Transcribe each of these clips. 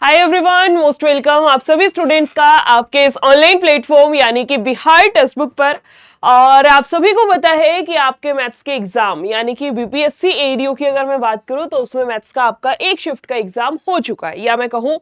Hi everyone, most welcome आप सभी students का आपके इस ऑनलाइन प्लेटफॉर्म यानी कि बिहार टेक्स्ट बुक पर। और आप सभी को पता है कि आपके मैथ्स के एग्जाम यानी कि बीपीएससी एडीओ की अगर मैं बात करूं तो उसमें मैथ्स का आपका एक शिफ्ट का एग्जाम हो चुका है, या मैं कहूं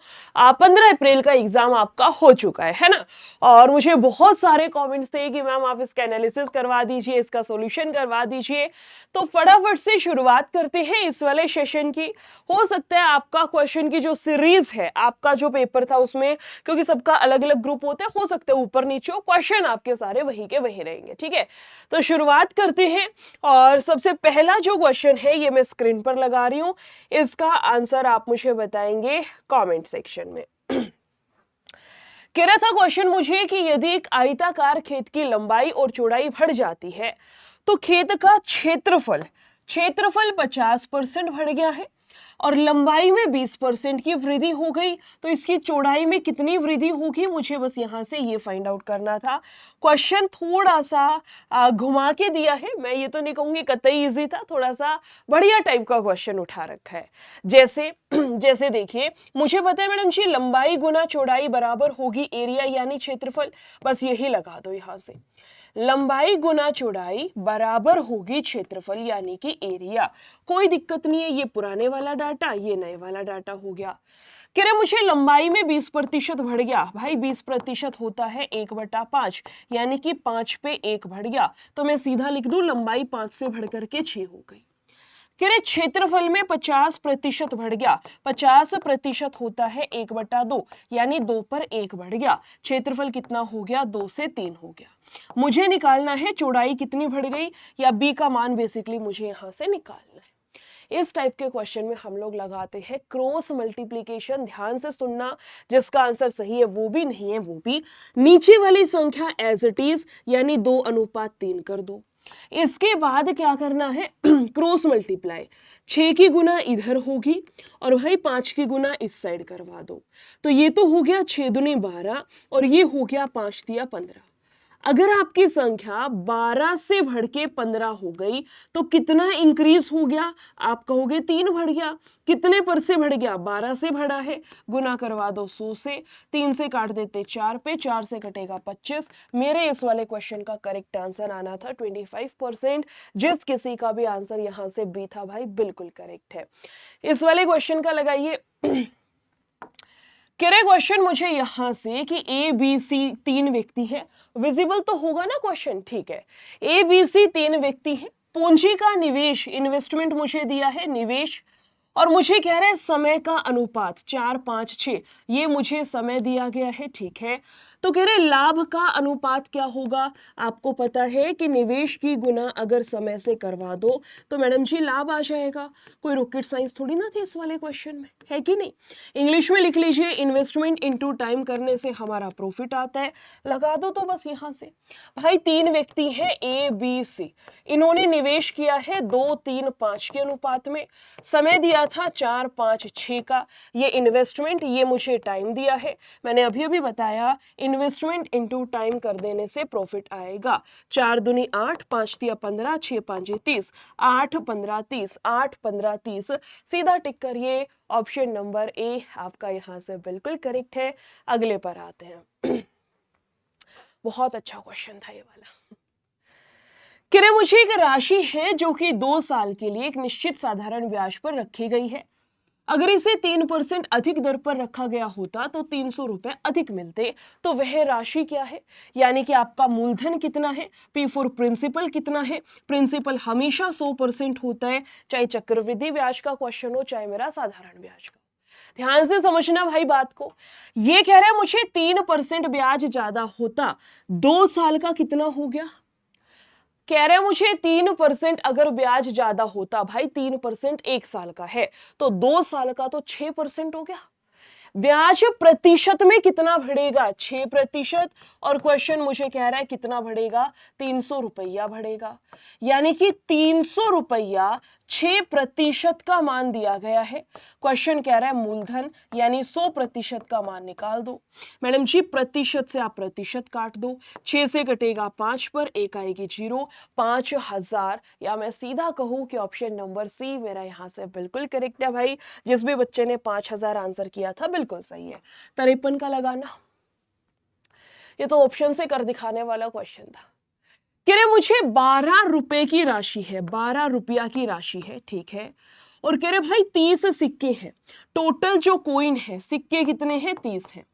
15 अप्रैल का एग्जाम आपका हो चुका है ना। और मुझे बहुत सारे कमेंट्स थे कि मैम आप इसका एनालिसिस करवा दीजिए, इसका सॉल्यूशन करवा दीजिए। तो फटाफट से शुरुआत करते हैं इस वाले सेशन की। हो सकता है आपका क्वेश्चन की जो सीरीज है, आपका जो पेपर था उसमें, क्योंकि सबका अलग अलग ग्रुप होता है, हो सकता है ऊपर नीचे हो, क्वेश्चन आपके सारे वही के वही रहेंगे। ठीक है, तो शुरुआत करते हैं। और सबसे पहला जो क्वेश्चन है ये मैं स्क्रीन पर लगा रही हूं, इसका आंसर आप मुझे बताएंगे कमेंट सेक्शन में। कह रहा था क्वेश्चन मुझे कि यदि एक आयताकार खेत की लंबाई और चौड़ाई बढ़ जाती है तो खेत का क्षेत्रफल क्षेत्रफल 50% बढ़ गया है और लंबाई में 20% की वृद्धि हो गई, तो इसकी चौड़ाई में कितनी वृद्धि होगी, मुझे बस यहां से ये फाइंड आउट करना था। क्वेश्चन थोड़ा सा घुमा के दिया है, मैं ये तो नहीं कहूंगी कतई इजी था, थोड़ा सा बढ़िया टाइप का क्वेश्चन उठा रखा है। जैसे जैसे देखिए, मुझे पता है मैडम जी लंबाई गुना चौड़ाई बराबर होगी एरिया यानी क्षेत्रफल, बस यही लगा दो यहां से। लंबाई गुना चौड़ाई बराबर होगी क्षेत्रफल यानी कि एरिया। कोई दिक्कत नहीं है, ये पुराने वाला डाटा ये नए वाला डाटा हो गया। कह रहे मुझे लंबाई में 20% बढ़ गया, भाई 20% होता है 1/5 यानी कि 5 पे 1 बढ़ गया, तो मैं सीधा लिख दूं लंबाई 5 से बढ़ करके 6 हो गई। कह रहे क्षेत्रफल में 50% बढ़ गया, 50% होता है 1/2 यानी 2 पर 1 बढ़ गया, क्षेत्रफल कितना हो गया 2 से 3 हो गया। मुझे निकालना है चौड़ाई कितनी बढ़ गई, या बी का मान बेसिकली मुझे यहां से निकालना है। इस टाइप के क्वेश्चन में हम लोग लगाते हैं क्रॉस मल्टीप्लिकेशन। ध्यान से सुनना, जिसका आंसर सही है वो भी, नहीं है वो भी, नीचे वाली संख्या एज इट इज यानी 2:3 कर दो। इसके बाद क्या करना है क्रॉस मल्टीप्लाई, 6 की गुना इधर होगी और भाई 5 की गुना इस साइड करवा दो, तो ये तो हो गया 6 दूनी 12 और ये हो गया 5 दिया 15। अगर आपकी संख्या 12 से बढ़ के 15 हो गई तो कितना इंक्रीज हो गया, आप कहोगे 3 बढ़ गया। कितने पर से बढ़ गया, 12 से बढ़ा है, गुना करवा दो 100 से, 3 से काट देते 4 पे, 4 से कटेगा 25। मेरे इस वाले क्वेश्चन का करेक्ट आंसर आना था 25%। जिस किसी का भी आंसर यहां से बी था भाई बिल्कुल करेक्ट है। इस वाले क्वेश्चन का लगाइए। कह रहे क्वेश्चन मुझे यहां से कि ए बी सी 3 व्यक्ति है, विजिबल तो होगा ना क्वेश्चन, ठीक है। ए बी सी 3 व्यक्ति है, पूंजी का निवेश इन्वेस्टमेंट मुझे दिया है निवेश, और मुझे कह रहे हैं समय का अनुपात 4 5 6, ये मुझे समय दिया गया है, ठीक है। तो कह रहे लाभ का अनुपात क्या होगा, आपको पता है कि निवेश की गुना अगर समय से करवा दो तो मैडम जी लाभ आ जाएगा। कोई रॉकेट साइंस थोड़ी ना थी इस वाले क्वेश्चन में, है कि नहीं। इंग्लिश में लिख लीजिए, इन्वेस्टमेंट इनटू टाइम करने से हमारा प्रॉफिट आता है, लगा दो तो बस यहां से। भाई 3 व्यक्ति हैं ए बी सी, इन्होंने निवेश किया है 2 3 5 के अनुपात में, समय दिया था 4 5 6 का, ये इन्वेस्टमेंट, ये मुझे टाइम दिया है। मैंने अभी अभी बताया इन्वेस्टमेंट इनटू टाइम कर देने से प्रॉफिट आएगा। 4 दूनी 8, 5 दिया 15, 6 5 30, 8 15 30, 8 15 30, सीधा टिक करिए। ऑप्शन नंबर ए आपका यहां से बिल्कुल करेक्ट है। अगले पर आते हैं। बहुत अच्छा क्वेश्चन था ये वाला। कह रहे मुझे एक राशि है जो कि 2 साल के लिए एक निश्चित साधारण ब्याज पर रखी गई है, अगर इसे 3% अधिक दर पर रखा गया होता तो 300 रुपए अधिक मिलते, तो वह राशि क्या है, यानी कि आपका मूलधन कितना है, पी फॉर प्रिंसिपल कितना है। प्रिंसिपल हमेशा 100% होता है, चाहे चक्रवृद्धि ब्याज का क्वेश्चन हो चाहे मेरा साधारण ब्याज का। ध्यान से समझना भाई बात को। ये कह रहा है मुझे 3% ब्याज ज्यादा होता, 2 साल का कितना हो गया, कह रहे मुझे 3% अगर ब्याज ज्यादा होता, भाई 3% 1 साल का है तो 2 साल का तो 6% हो गया। ब्याज प्रतिशत में कितना बढ़ेगा, 6%, और क्वेश्चन मुझे कह रहा है कितना बढ़ेगा, 300 रुपया बढ़ेगा, यानी कि 300 रुपया 6% का मान दिया गया है। क्वेश्चन कह रहा है मूलधन यानी 100% का मान निकाल दो। मैडम जी प्रतिशत से आप प्रतिशत काट दो, 6 से कटेगा 5 पर, 1 आएगी 0, 5000, या मैं सीधा कहूं कि ऑप्शन नंबर सी मेरा यहां से बिल्कुल करेक्ट है भाई। जिस भी बच्चे ने 5000 आंसर किया था बिल्कुल बिल्कुल सही है। 53 का लगाना, ये तो ऑप्शन से कर दिखाने वाला क्वेश्चन था। कह रहे मुझे 12 रुपए की राशि है, 12 रुपया की राशि है, ठीक है, और कह रहे भाई 30 सिक्के हैं, टोटल जो कॉइन है सिक्के कितने हैं, 30 हैं।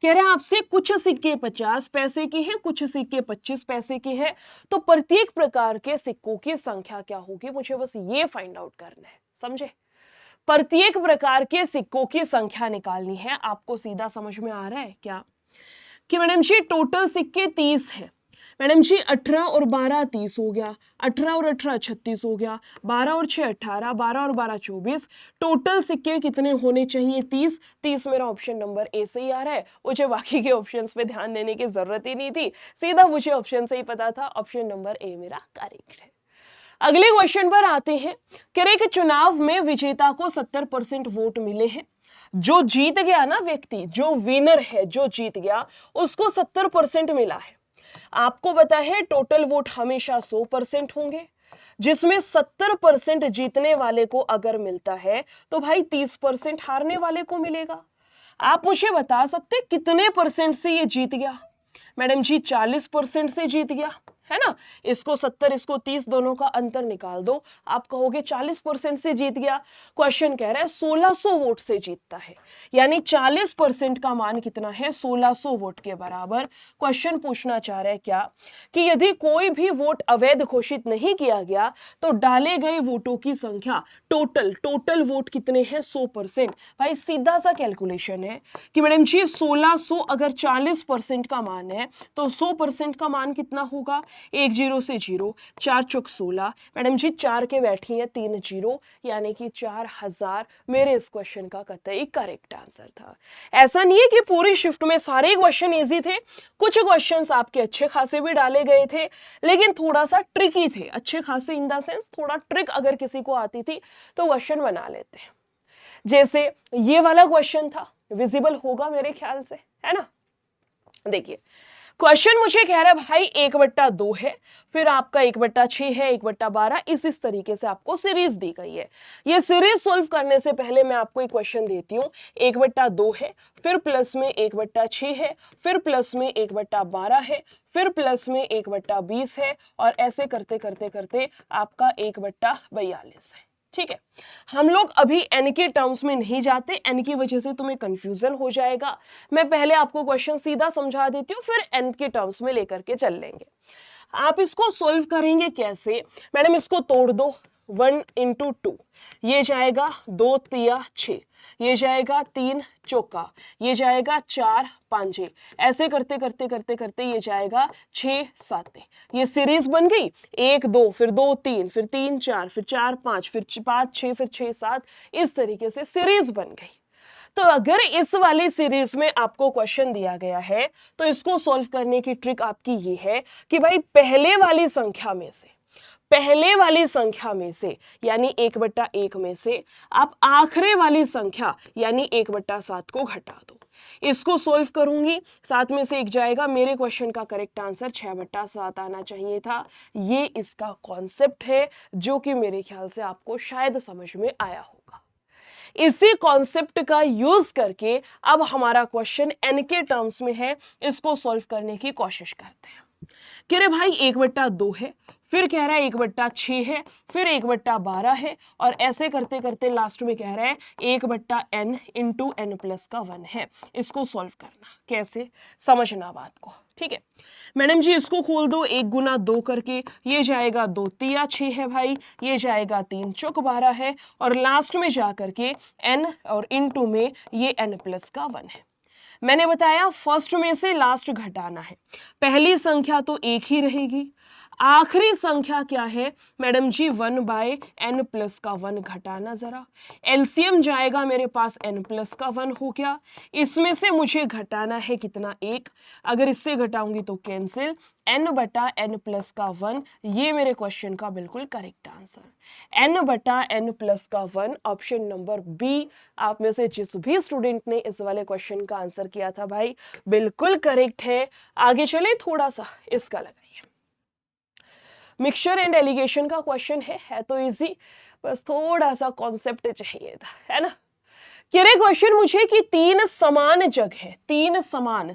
कह रहे हैं आपसे कुछ सिक्के 50 पैसे के हैं, कुछ सिक्के 25 पैसे के हैं, तो प्रत्येक प्रकार के सिक्कों की संख्या क्या होगी, मुझे बस ये फाइंड आउट करना है, समझे। प्रत्येक प्रकार के सिक्कों की संख्या निकालनी है। आपको सीधा समझ में आ रहा है क्या कि मैडम जी टोटल सिक्के 30 हैं, मैडम जी 18 और 12 30 हो गया, 18 और 18 36 हो गया, 12 और 6 18, 12 और 12 24, टोटल सिक्के कितने होने चाहिए, 30। 30 मेरा ऑप्शन नंबर ए से ही आ रहा है, मुझे बाकी के ऑप्शंस पे ध्यान देने की जरूरत ही नहीं थी, सीधा मुझे ऑप्शन से ही पता था, ऑप्शन नंबर ए मेरा करेक्ट है। अगले क्वेश्चन पर आते हैं। कह रहे कि चुनाव में विजेता को 70% वोट मिले हैं, जो जीत गया ना व्यक्ति, जो विनर है, जो जीत गया, उसको 70% मिला है। आपको पता है टोटल वोट हमेशा 100% होंगे, जिसमें 70% जीतने वाले को अगर मिलता है तो भाई 30% हारने वाले को मिलेगा। आप मुझे बता सकते कितने परसेंट से ये जीत गया, मैडम जी 40% से जीत गया, है ना। इसको 70 इसको 30 दोनों का अंतर निकाल दो, आप कहोगे 40% से जीत गया। क्वेश्चन कह रहा है 1600 वोट से जीतता है, यानी 40% का मान कितना है, 1600 वोट के बराबर। क्वेश्चन पूछना चाह रहा है क्या कि यदि कोई भी वोट अवैध घोषित नहीं किया गया तो डाले गए वोटों की संख्या टोटल वोट कितने हैं, 100%। भाई सीधा सा कैलकुलेशन है कि मैडम जी 1600 अगर 40% का मान है तो 100% का मान कितना होगा, 1 जीरो से जीरो, 4 चौक 16, मैडम जी 4 के बैठी है 3 जीरो, यानी कि 4000 मेरे इस क्वेश्चन का कतई करेक्ट आंसर था। ऐसा नहीं है कि पूरी शिफ्ट में सारे क्वेश्चन इजी थे, कुछ क्वेश्चंस आपके अच्छे खासे भी डाले गए थे, लेकिन थोड़ा सा ट्रिकी थे। अच्छे खासे इन द सेंस थोड़ा ट्रिक अगर किसी को आती थी तो क्वेश्चन बना लेते हैं। जैसे ये वाला क्वेश्चन था, विजिबल होगा मेरे ख्याल से, है ना। देखिए क्वेश्चन मुझे कह रहा है भाई 1/2 है, फिर आपका 1/6 है, 1/12, इस तरीके से आपको सीरीज दी गई है। ये सीरीज सोल्व करने से पहले मैं आपको एक क्वेश्चन देती हूं। 1/2 है, फिर प्लस में 1/6 है, फिर प्लस में 1/12 है, फिर प्लस में 1/20 है, और ऐसे करते करते करते आपका 1/42 है। ठीक है, हम लोग अभी n के टर्म्स में नहीं जाते, n की वजह से तुम्हें कंफ्यूजन हो जाएगा। मैं पहले आपको क्वेश्चन सीधा समझा देती हूँ, फिर n के टर्म्स में लेकर के चल लेंगे। आप इसको सोल्व करेंगे कैसे, मैडम इसको तोड़ दो, 1 इंटू 2, ये जाएगा 2 तिया 6, ये जाएगा 3 चौका, ये जाएगा 4 पांचे, ऐसे करते करते करते करते ये जाएगा 6 7, ये सीरीज बन गई, 1 2 फिर 2 3 फिर 3 4 फिर 4 5 फिर 5 6 फिर 6 7, इस तरीके से सीरीज बन गई। तो अगर इस वाली सीरीज में आपको क्वेश्चन दिया गया है तो इसको सॉल्व करने की ट्रिक आपकी ये है कि भाई पहले वाली संख्या में से यानी 1/1 में से आप आखिरी वाली संख्या यानी 1/7 को घटा दो। इसको सोल्व करूंगी, 7 में से 1 जाएगा, मेरे क्वेश्चन का करेक्ट आंसर 6/7 आना चाहिए था। ये इसका कॉन्सेप्ट है जो कि मेरे ख्याल से आपको शायद समझ में आया होगा। इसी कॉन्सेप्ट का यूज करके अब हमारा क्वेश्चन n के टर्म्स में है, इसको सॉल्व करने की कोशिश करते हैं। कह रहे भाई 1/2 है, फिर कह रहा है 1/6 है, फिर 1/12 है, और ऐसे करते करते लास्ट में कह रहा है 1/n इंटू n प्लस का 1 है। इसको सॉल्व करना कैसे, समझना बात को, ठीक है। मैडम जी इसको खोल दो, 1 गुना 2 करके, ये जाएगा 2 तिया 6 है भाई, ये जाएगा 3 चौक 12 है, और लास्ट में जाकर के n और इंटू में ये n प्लस का 1 है। मैंने बताया फर्स्ट में से लास्ट घटाना है, पहली संख्या तो एक ही रहेगी, आखिरी संख्या क्या है मैडम जी 1/n प्लस का 1 घटाना, जरा एलसीएम जाएगा मेरे पास n प्लस का 1 हो गया, इसमें से मुझे घटाना है कितना 1, अगर इससे घटाऊंगी तो कैंसिल, n/n प्लस का 1, ये मेरे क्वेश्चन का बिल्कुल करेक्ट आंसर। n/n प्लस का 1 ऑप्शन नंबर बी, आप में से जिस भी स्टूडेंट ने इस वाले क्वेश्चन का आंसर किया था भाई बिल्कुल करेक्ट है। आगे चले, थोड़ा सा इसका लगाइए, मिक्सचर एंड एलिगेशन का क्वेश्चन है तो इजी, बस थोड़ा सा कॉन्सेप्ट चाहिए था, है ना। कह रहे क्वेश्चन मुझे कि तीन समान जग है, तीन समान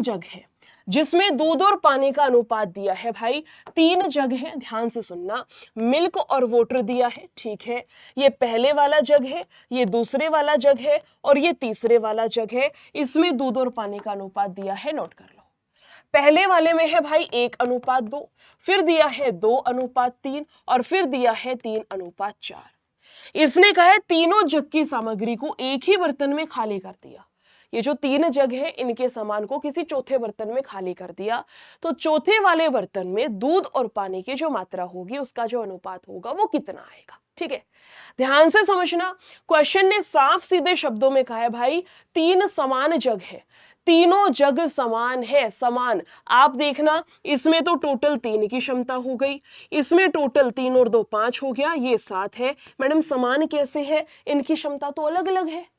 जग है जिसमें दूध और पानी का अनुपात दिया है। भाई तीन जग है, ध्यान से सुनना, मिल्क और वाटर दिया है, ठीक है। ये पहले वाला जग है, ये दूसरे वाला जग है और ये तीसरे वाला जग है। इसमें दूध और पानी का अनुपात दिया है, नोट कर लो। पहले वाले में है भाई 1:2, फिर दिया है 2:3 और फिर दिया है 3:4। इसने कहा है तीनों जग की सामग्री को एक ही बर्तन में खाली कर दिया। ये जो तीन जग है इनके सामान को किसी चौथे बर्तन में खाली कर दिया, तो चौथे वाले बर्तन में दूध और पानी की जो मात्रा होगी उसका जो अनुपात होगा वो कितना आएगा, ठीक है। ध्यान से समझना, क्वेश्चन ने साफ सीधे शब्दों में कहा है भाई तीन समान जग है, तीनों जग समान है, समान। आप देखना इसमें तो टोटल 3 की क्षमता हो गई, इसमें टोटल 3 और 2 5 हो गया, ये 7 है। मैडम समान कैसे है, इनकी क्षमता तो अलग अलग है।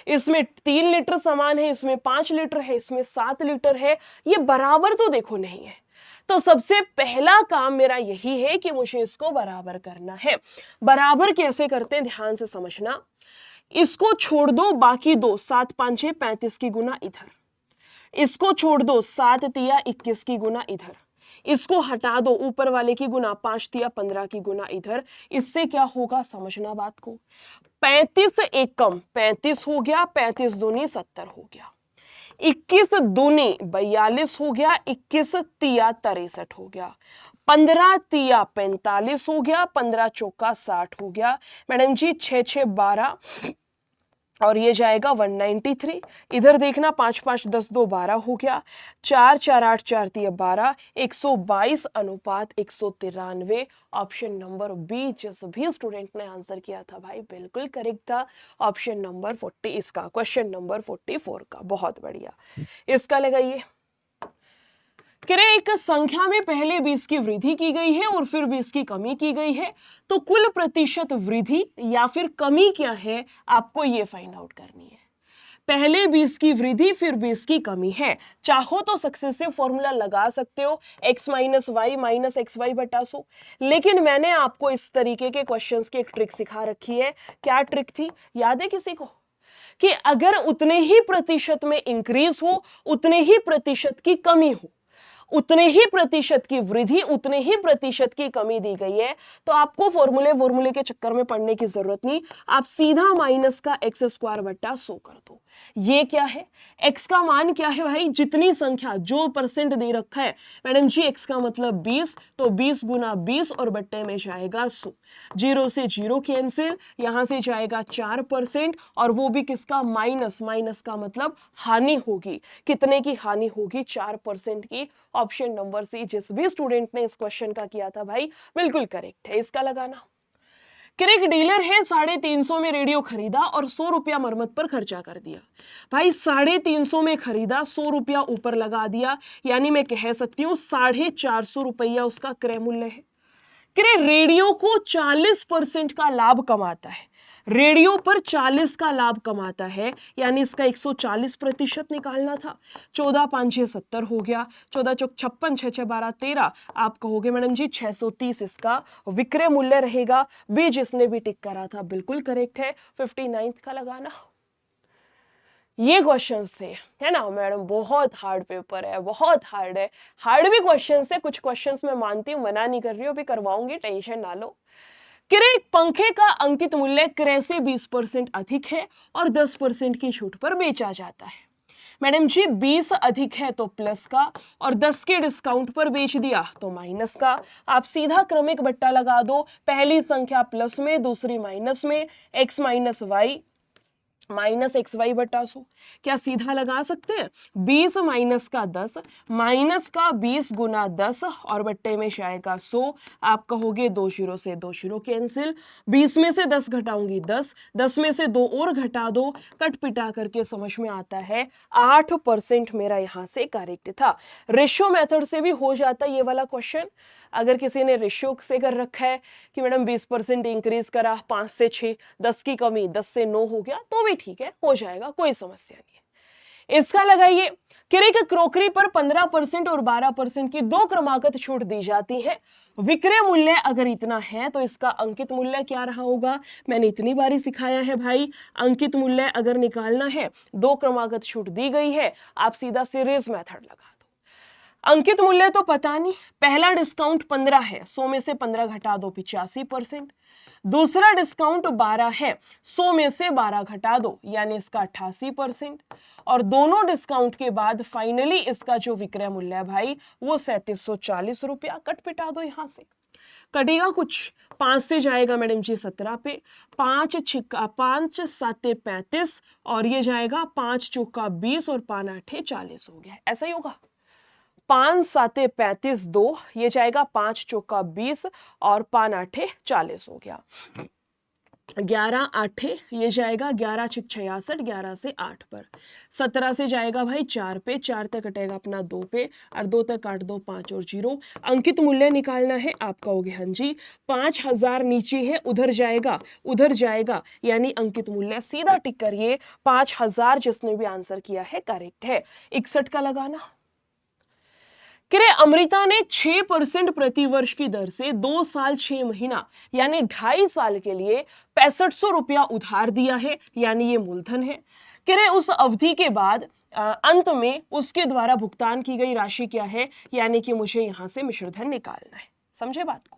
इसमें 3 लीटर समान है, इसमें 5 लीटर है, इसमें 7 लीटर है, ये बराबर तो देखो नहीं है। तो सबसे पहला काम मेरा यही है कि मुझे इसको बराबर करना है। बराबर कैसे करते हैं, ध्यान से समझना। इसको छोड़ दो, बाकी दो, 7 5 6 35 की गुना इधर, इसको छोड़ दो, 7 तिया 21 की गुना इधर, इसको हटा दो, ऊपर वाले की गुना 5 तिया 15 की गुना इधर। इससे क्या होगा, समझना बात को। 35 एक कम 35 हो गया, 35 दूनी 70 हो गया, 21 दूनी 42 हो गया, 21 तिया 63 हो गया, 15 तिया 45 हो गया, 15 चौका 60 हो गया। मैडम जी 6 6 12 और ये जाएगा 193। इधर देखना 5 5 10 2 12 हो गया, 4 4 8 4 3 12, 122:193। ऑप्शन नंबर बी जिस भी स्टूडेंट ने आंसर किया था भाई बिल्कुल करेक्ट था। ऑप्शन नंबर 40 इसका, क्वेश्चन नंबर 44 का। बहुत बढ़िया, इसका लगाइए। एक संख्या में पहले 20 की वृद्धि की गई है और फिर 20 की कमी की गई है, तो कुल प्रतिशत वृद्धि या फिर कमी क्या है आपको ये फाइंड आउट करनी है। पहले 20 की वृद्धि फिर 20 की कमी है। चाहो तो सक्सेसिव फॉर्मूला लगा सकते हो, x minus y minus x y बटा 100, लेकिन मैंने आपको इस तरीके के क्वेश्चंस की एक ट्रिक सिखा रखी है। क्या ट्रिक थी, याद है किसी को? कि अगर उतने ही प्रतिशत में इंक्रीज हो, उतने ही प्रतिशत की कमी हो, उतने ही प्रतिशत की वृद्धि, उतने ही प्रतिशत की कमी दी गई है, तो आपको फॉर्मूले के चक्कर में पड़ने की जरूरत नहीं। आप सीधा माइनस का x² बटा 100 कर दो। ये क्या है, x का मान क्या है भाई, जितनी संख्या जो परसेंट दे रखा है। मैडम जी x का मतलब 20, तो 20 गुना 20 और बट्टे में जाएगा 100। 0 से 0 कैंसिल, यहां से जाएगा 4% और वो भी किसका, माइनस। माइनस का मतलब हानि होगी, कितने की हानि होगी, 4% की। ऑप्शन नंबर सी जिस भी स्टूडेंट ने इस क्वेश्चन का किया था भाई बिल्कुल करेक्ट है, इसका लगाना। एक डीलर है 350 में रेडियो खरीदा और 100 रुपया मरम्मत पर खर्चा कर दिया। भाई 350 में खरीदा, 100 रुपया ऊपर लगा दिया, यानी मैं कह सकती हूं 450 रुपया उसका क्रय मूल्य है। रेडियो को 40% का लाभ कमाता है, रेडियो पर 40 का लाभ कमाता है, यानी इसका 140% निकालना था। 14 5 6 70 हो गया, 14 चौक 56, 6 6 12 13। आप कहोगे मैडम जी 630 इसका विक्रय मूल्य रहेगा। बी जिसने भी टिक करा था बिल्कुल करेक्ट है, 59 का लगाना। ये क्वेश्चंस थे, है ना मैडम, बहुत हार्ड पेपर है, बहुत हार्ड है। हार्ड भी क्वेश्चंस है, कुछ क्वेश्चंस मैं मानती हूँ, मना नहीं कर रही हूँ, अभी करवाऊंगी, टेंशन ना लो। क्रय पंखे का अंकित मूल्य क्रय से 20% अधिक है और 10% की छूट पर बेचा जाता है। मैडम जी 20 अधिक है तो प्लस का, और 10 के डिस्काउंट पर बेच दिया तो माइनस का। आप सीधा क्रमिक बट्टा लगा दो, पहली संख्या प्लस में, दूसरी माइनस में, x minus y minus x y बटा 100। क्या सीधा लगा सकते हैं, 20 माइनस का 10 माइनस का 20 गुना 10 और बट्टे में जाएगा 100। आप कहोगे 2 0 से 2 0 कैंसिल, 20 में से 10 घटाऊंगी 10, 10 में से 2 और घटा दो, कट पिटा करके समझ में आता है 8% मेरा यहां से करेक्ट था। रेशियो मेथड से भी हो जाता है ये वाला क्वेश्चन। अगर किसी ने रेशियो से कर रखा है कि मैडम 20% इंक्रीज करा, 5 से 6, 10 की कमी 10 से 9 हो गया, तो भी ठीक है, हो जाएगा, कोई समस्या नहीं है। इसका लगाइए। किरे के क्रोकरी पर 15% और 12% की दो क्रमागत छूट दी जाती है। विक्रय मूल्य अगर इतना है तो इसका अंकित मूल्य क्या रहा होगा? मैंने इतनी बारी सिखाया है भाई, अंकित मूल्य अगर निकालना है, दो क्रमागत छूट दी गई है, आप सीधा सीरीज मेथड लगा दो। अंकित मूल्य तो पता नहीं, पहला डिस्काउंट 15 है, 100 में से 15 घटा दो 85%। दूसरा डिस्काउंट 12 है, 100 में से 12 घटा दो यानी इसका 88%। और दोनों डिस्काउंट के बाद फाइनली इसका जो विक्रय मूल्य है भाई वो 3740 रुपया। कट पिटा दो, यहां से कटेगा कुछ, 5 से जाएगा मैडम जी 17 पे, 5 7 35 और ये जाएगा 5 चौका 20 और 5 8 40 हो गया। ऐसा ही होगा, 5 7 35 2, ये जाएगा 5 चौका 20 और 5 8 40 हो गया। 11 8 ये जाएगा 11 6 66, 11 से 8 पर, 17 से जाएगा भाई 4 पे, 4 तक कटेगा अपना 2 पे और 2 तक काट दो 5 और 0। अंकित मूल्य निकालना है, आप कहोगे हाँ जी 5000 नीचे है, उधर जाएगा यानी अंकित मूल्य सीधा टिक करिए 5000। जिसने भी आंसर किया है करेक्ट है। 61 का लगाना। किरे अमृता ने 6% प्रति वर्ष की दर से 2 साल 6 महीना यानी 2.5 साल के लिए 6500 रुपया उधार दिया है, यानी ये मूलधन है। किरे उस अवधि के बाद अंत में उसके द्वारा भुगतान की गई राशि क्या है, यानी कि मुझे यहां से मिश्रधन निकालना है। समझे बात को?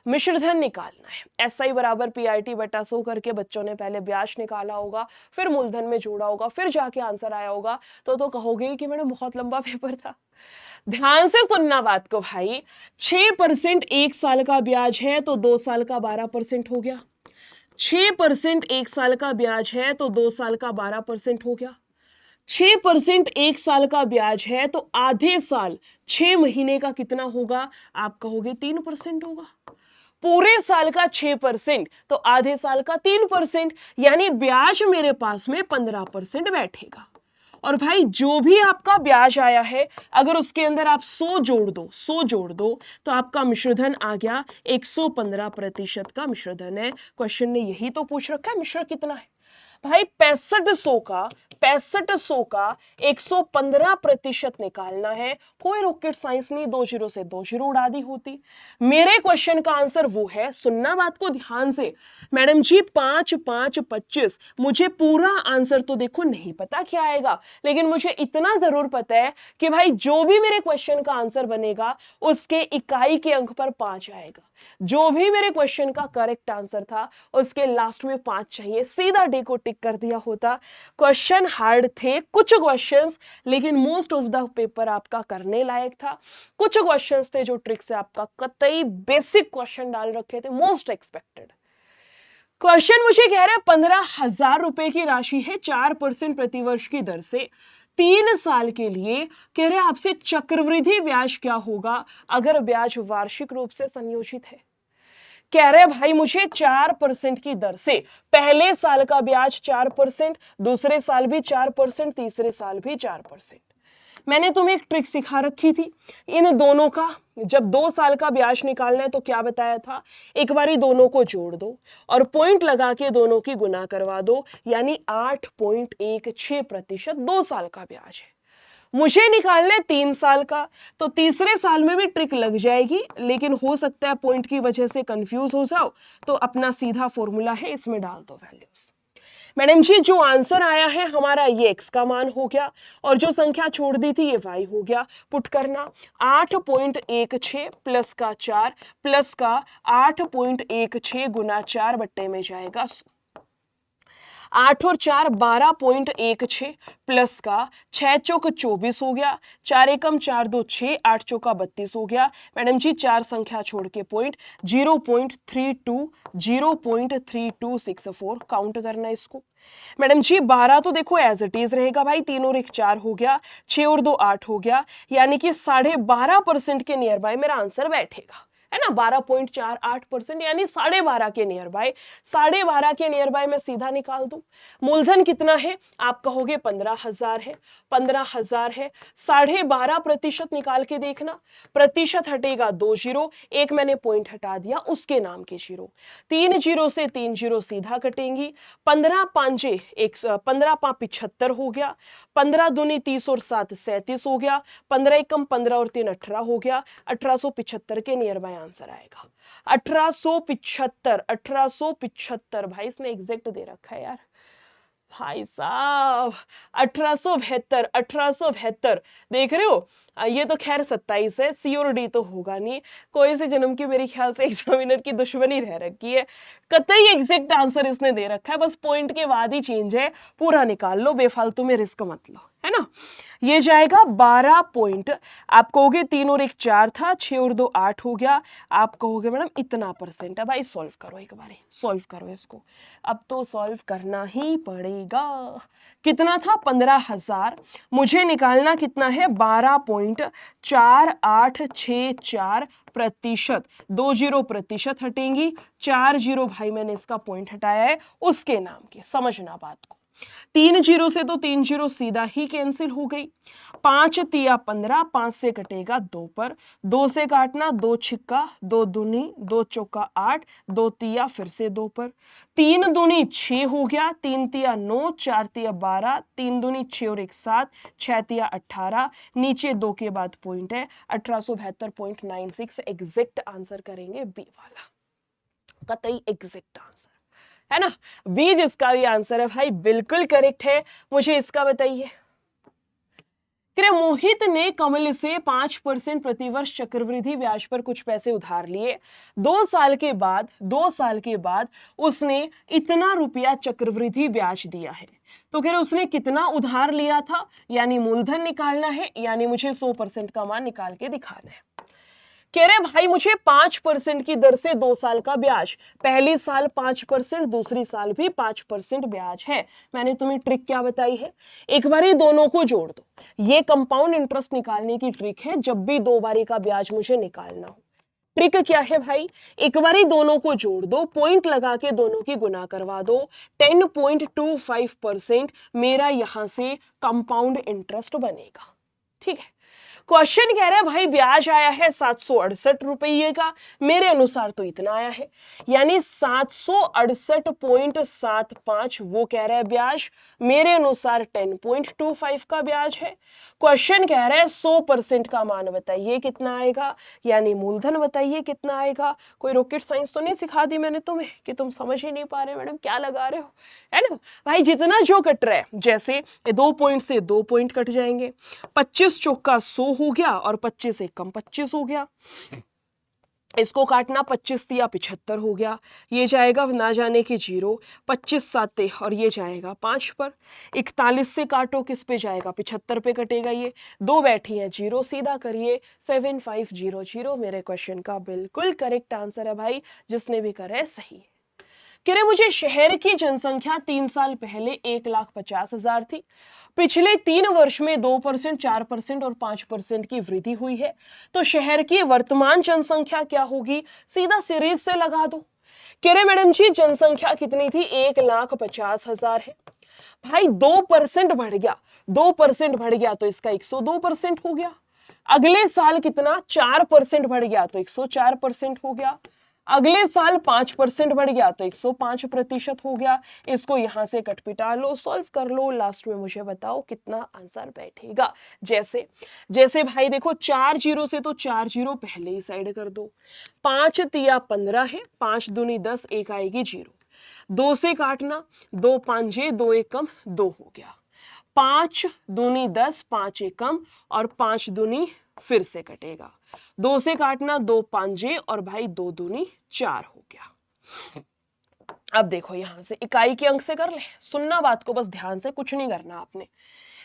मिश्रधन निकालना है। SI बराबर PRT बटा 100 करके बच्चों ने पहले ब्याज निकाला होगा, फिर मूलधन में जोड़ा होगा, फिर जाके आंसर आया होगा। तो कहोगे कि मैडम बहुत लंबा पेपर था। ध्यान से सुनना बात को भाई, 6% 1 साल का ब्याज है तो 2 साल का 12% हो गया। 6% 1 साल का ब्याज है तो 2 साल का 12% हो गया। 6% 1 साल का ब्याज है तो आधे साल 6 महीने का कितना होगा? आप कहोगे 3% होगा। पूरे साल का 6% तो आधे साल का 3%, यानी ब्याज मेरे पास में 15% बैठेगा। और भाई जो भी आपका ब्याज आया है अगर उसके अंदर आप 100 जोड़ दो तो आपका मिश्रधन आ गया 115% का मिश्रधन है। क्वेश्चन ने यही तो पूछ रखा है, मिश्र कितना है भाई? 6500 का 115% निकालना है। कोई रॉकेट साइंस नहीं, 2 0 से 2 0 उड़ा दी होती। मेरे क्वेश्चन का आंसर वो है, सुनना बात को ध्यान से मैडम जी, 5 5 25। मुझे पूरा आंसर तो देखो नहीं पता क्या आएगा, लेकिन मुझे इतना जरूर पता है कि भाई जो भी मेरे क्वेश्चन का आंसर बनेगा उसके इकाई के अंक पर 5 आएगा। जो भी मेरे क्वेश्चन का करेक्ट आंसर था उसके लास्ट में 5 चाहिए। सीधा डी को टिक कर दिया होता। क्वेश्चन हार्ड थे कुछ क्वेश्चंस, लेकिन मोस्ट ऑफ द पेपर आपका करने लायक था। कुछ क्वेश्चंस थे जो ट्रिक से आपका कतई बेसिक क्वेश्चन डाल रखे थे, मोस्ट एक्सपेक्टेड क्वेश्चन। मुझे कह रहा है 15,000 रुपए की राशि है 4% प्रतिवर्ष की दर से 3 साल के लिए। कह रहे आपसे चक्रवृद्धि ब्याज क्या होगा अगर ब्याज वार्षिक रूप से संयोजित है। कह रहे भाई मुझे 4% की दर से पहले साल का ब्याज 4%, दूसरे साल भी 4%, तीसरे साल भी 4%। मैंने तुम्हें एक ट्रिक सिखा रखी थी इन दोनों का। जब 2 साल का ब्याज निकालना है तो क्या बताया था, एक बारी दोनों को जोड़ दो और पॉइंट लगा के दोनों की गुना करवा दो, यानी 8.16% 2 साल का ब्याज है। मुझे निकालना है 3 साल का, तो तीसरे साल में भी ट्रिक लग जाएगी, लेकिन हो सकता है पॉइंट की वजह से कंफ्यूज हो जाओ, तो अपना सीधा फॉर्मूला है इसमें डाल दो वैल्यूज। मैडम जी जो आंसर आया है हमारा ये x का मान हो गया और जो संख्या छोड़ दी थी ये y हो गया। पुट करना 8.16 प्लस का 4 प्लस का 8.16 गुना 4 बट्टे में जाएगा 8 और 4 12.16 प्लस का 6 चौक 24 हो गया, 4 एकम 4 2 6, 8 चौका 32 हो गया। मैडम जी 4 संख्या छोड़ के पॉइंट 0.3264 काउंट करना है इसको। मैडम जी 12 तो देखो एज इट इज रहेगा भाई, 3 और 1 4 हो गया, 6 और 2 8 हो गया, यानी कि 12.5% के नियर बाय मेरा आंसर बैठेगा। है ना, 12.48%, यानी 12.5 के नियर बाय, 12.5 के नियर बाय मैं सीधा निकाल दूं। मूलधन कितना है, आप कहोगे 15,000 है, 15,000 है, 12.5% निकाल के देखना, प्रतिशत हटेगा 2 जीरो, एक मैंने पॉइंट हटा दिया उसके नाम के जीरो, 3 जीरो से 3 जीरो सीधा कटेंगी, 15 पांचे 15 5 75 हो गया, 15 दूनी 30 और 7 37 हो गया, 15 एकम 15 और 3 18 हो गया, 1875 के नियर बाय आंसर आएगा। 1875, 1875 भाई इसने एग्जैक्ट दे रखा है यार भाई साहब, 1872, 1872 देख रहे हो। ये तो खैर 27 है, सी और डी तो होगा नहीं, कोई से जन्म की मेरे ख्याल से एग्जामिनर की दुश्मनी रह रखी है, कतई एग्जैक्ट आंसर इसने दे रखा है, बस पॉइंट के बाद ही चेंज है, पूरा निकाल लो, बेफालतू में रिस्क मत लो, है ना। ये जाएगा 12 पॉइंट, आप कहोगे 3 और 1 4 था, 6 और 2 8 हो गया, आप कहोगे मैडम इतना परसेंट है। भाई सॉल्व करो, एक बार सॉल्व करो इसको, अब तो सॉल्व करना ही पड़ेगा। कितना था 15,000, मुझे निकालना कितना है 12.4864 प्रतिशत, 2 जीरो प्रतिशत हटेंगी, 4 जीरो भाई मैंने इसका पॉइंट हटाया है उसके नाम के, समझना बात को। 3 जीरो से तो 3 जीरो सीधा ही कैंसिल हो गई, 5 तिया 15, 5 से कटेगा 2 पर, 2 से काटना, 2 छिक्का 2 दूनी 2 चौका 8, 2 तिया फिर से 2 पर, 3 दूनी 6 हो गया, 3 तिया 9, 4 तिया 12, 3 दूनी 6 और 1 7, 6 तिया 18, नीचे 2 के बाद पॉइंट है, 1872.96 एग्जैक्ट आंसर करेंगे बी वाला, कतई एग्जैक्ट आंसर, है ना। बी जिसका भी आंसर है भाई बिल्कुल करेक्ट है। मुझे इसका बताइए, मोहित ने कमल से 5% प्रतिवर्ष चक्रवृद्धि ब्याज पर कुछ पैसे उधार लिए, 2 साल के बाद उसने इतना रुपया चक्रवृद्धि ब्याज दिया है, तो कह रहे उसने कितना उधार लिया था, यानी मूलधन निकालना है, यानी मुझे 100% का मान निकाल के दिखाना है। कह रहे भाई मुझे 5% की दर से 2 साल का ब्याज, पहली साल 5%, दूसरी साल भी 5% ब्याज है। मैंने तुम्हें ट्रिक क्या बताई है, एक बारी दोनों को जोड़ दो, ये कंपाउंड इंटरेस्ट निकालने की ट्रिक है, जब भी 2 बारी का ब्याज मुझे निकालना हो। ट्रिक क्या है भाई, एक बारी दोनों को जोड़ दो, पॉइंट लगा के दोनों की गुना करवा दो, 10.25% मेरा यहां से कंपाउंड इंटरेस्ट बनेगा। ठीक है, क्वेश्चन कह रहा है भाई ब्याज आया है 768 रुपये का, मेरे अनुसार तो इतना आया है, यानी 768.75 वो कह रहा है ब्याज, मेरे अनुसार 10.25 का ब्याज है। क्वेश्चन कह रहा है 100% का मान बताइए कितना आएगा, यानी मूलधन बताइए कितना आएगा। कोई रॉकेट साइंस तो नहीं सिखा दी मैंने तुम्हें कि तुम समझ ही नहीं पा रहे मैडम क्या लगा रहे हो, है ना भाई। जितना जो कट रहा है, जैसे 2 पॉइंट से 2 पॉइंट कट जाएंगे, 25 चौका 100 हो गया और 25 से कम 25 हो गया, इसको काटना 25 तिया 75 हो गया, ये जाएगा ना जाने के जीरो, 25 साते और ये जाएगा 5 पर, 41 से काटो किस पे जाएगा 75 पे कटेगा, ये 2 बैठी है जीरो, सीधा करिए 7500 मेरे क्वेश्चन का बिल्कुल करेक्ट आंसर है भाई, जिसने भी करा है सही है। कह रहे मुझे शहर की जनसंख्या 3 साल पहले 1,50,000 थी, पिछले 3 वर्ष में 2%, 4% और 5% की वृद्धि हुई है, तो शहर की वर्तमान जनसंख्या क्या होगी, सीधा सीरीज से लगा दो। कह रहे मैडम जी जनसंख्या कितनी थी, 1,50,000 है भाई, 2% बढ़ गया, 2% बढ़ गया तो इसका 102% हो गया, अगले साल कितना 4% बढ़ गया तो 104% हो गया, अगले साल 5% बढ़ गया तो 105% हो गया। इसको यहां से कटपिटा लो, सॉल्व कर लो, लास्ट में मुझे बताओ कितना आंसर बैठेगा। जैसे जैसे भाई देखो 4 जीरो से तो 4 जीरो पहले ही साइड कर दो, 5 तिया 15 है, 5 दूनी 10, एक आएगी जीरो, 2 से काटना, 2 पांजे 2 एकम 2 हो गया, 5 दूनी 10, 5 एकम और 5 दूनी फिर से कटेगा, 2 से काटना, 2 पांजे और भाई 2 दूनी 4 हो गया। अब देखो यहां से इकाई के अंक से कर ले, सुनना बात को बस ध्यान से, कुछ नहीं करना आपने।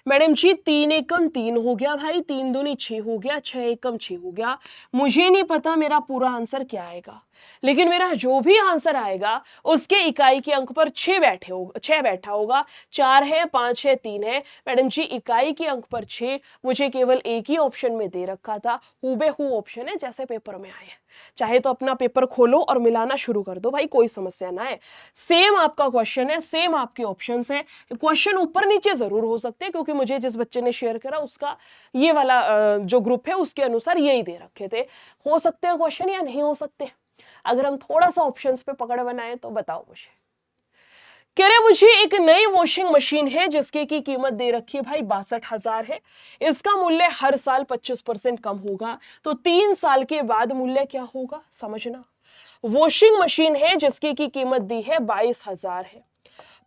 मैडम जी 3 एकम 3 हो गया भाई, 3 दूनी 6 हो गया, 6 एकम 6 हो गया। मुझे नहीं पता मेरा पूरा आंसर क्या आएगा, लेकिन मेरा जो भी आंसर आएगा उसके इकाई के अंक पर 6 बैठा होगा। 4 है, 5 है, 3 है। मैडम जी इकाई के अंक पर 6 मुझे केवल एक ही ऑप्शन में दे रखा था, हूबेहू ऑप्शन है जैसे पेपर में आए। चाहे तो अपना पेपर खोलो और मिलाना शुरू कर दो भाई, कोई समस्या ना है। सेम आपका क्वेश्चन है, सेम आपके ऑप्शंस हैं। क्वेश्चन ऊपर नीचे जरूर हो सकते हैं, क्योंकि मुझे जिस बच्चे ने शेयर करा उसका ये वाला जो ग्रुप है उसके अनुसार यही दे रखे थे। हो सकते हैं क्वेश्चन या नहीं हो सकते। अगर हम थोड़ा सा ऑप्शंस पे पकड़ बनाए तो बताओ मुझे। कह रहे मुझे एक नई वॉशिंग मशीन है जिसकी की कीमत दे रखी है भाई 62,000 है। इसका मूल्य हर साल 25% कम होगा, तो 3 साल के बाद मूल्य क्या होगा, समझना। वॉशिंग मशीन है जिसकी की कीमत दी है 22,000 है,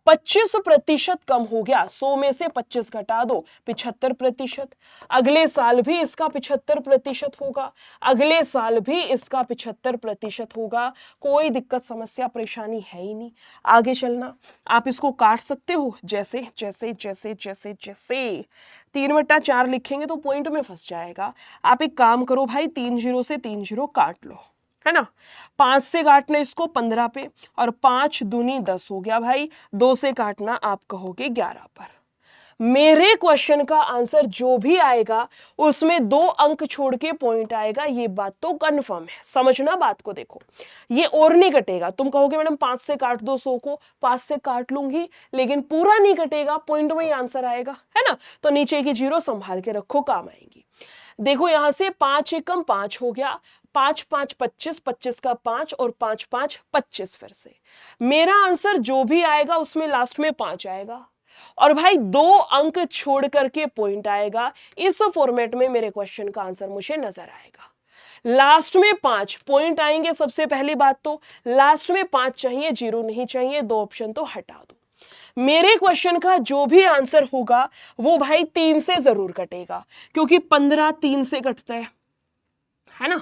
25% कम हो गया, 100 में से 25 घटा दो, 75%। अगले साल भी इसका 75% होगा, अगले साल भी इसका 75% होगा। कोई दिक्कत समस्या परेशानी है ही नहीं। आगे चलना, आप इसको काट सकते हो जैसे जैसे जैसे जैसे जैसे 3/4 लिखेंगे तो पॉइंट में फंस जाएगा। आप एक काम करो भाई, 3 जीरो से 3 जीरो काट लो, है ना। 5 से काटना इसको 15 पे, और 5 दूनी 10 हो गया भाई। 2 से काटना आप कहोगे 11 पर। मेरे क्वेश्चन का आंसर जो भी आएगा उसमें 2 अंक छोड़ के पॉइंट आएगा, ये बात तो कंफर्म है। समझना बात को, देखो ये और नहीं कटेगा। तुम कहोगे मैडम 5 से काट दो 100 को, 5 से काट लूंगी, लेकिन पूरा नहीं कटेगा, पॉइंट में ही आंसर आएगा, है ना। तो नीचे की जीरो संभाल के रखो, काम आएंगी। देखो यहां से 5 एकम 5 हो गया, 5 5 25, 25 का 5 और 5 5 25। फिर से मेरा आंसर जो भी आएगा उसमें लास्ट में 5 आएगा, और भाई 2 अंक छोड़ करके पॉइंट आएगा। इस फॉर्मेट में मेरे क्वेश्चन का आंसर मुझे नजर आएगा। लास्ट में 5 पॉइंट आएंगे। सबसे पहली बात तो लास्ट में 5 चाहिए, जीरो नहीं चाहिए। 2 ऑप्शन तो हटा दो। मेरे क्वेश्चन का जो भी आंसर होगा वो भाई 3 से जरूर कटेगा, क्योंकि 15 3 से कटता है ना।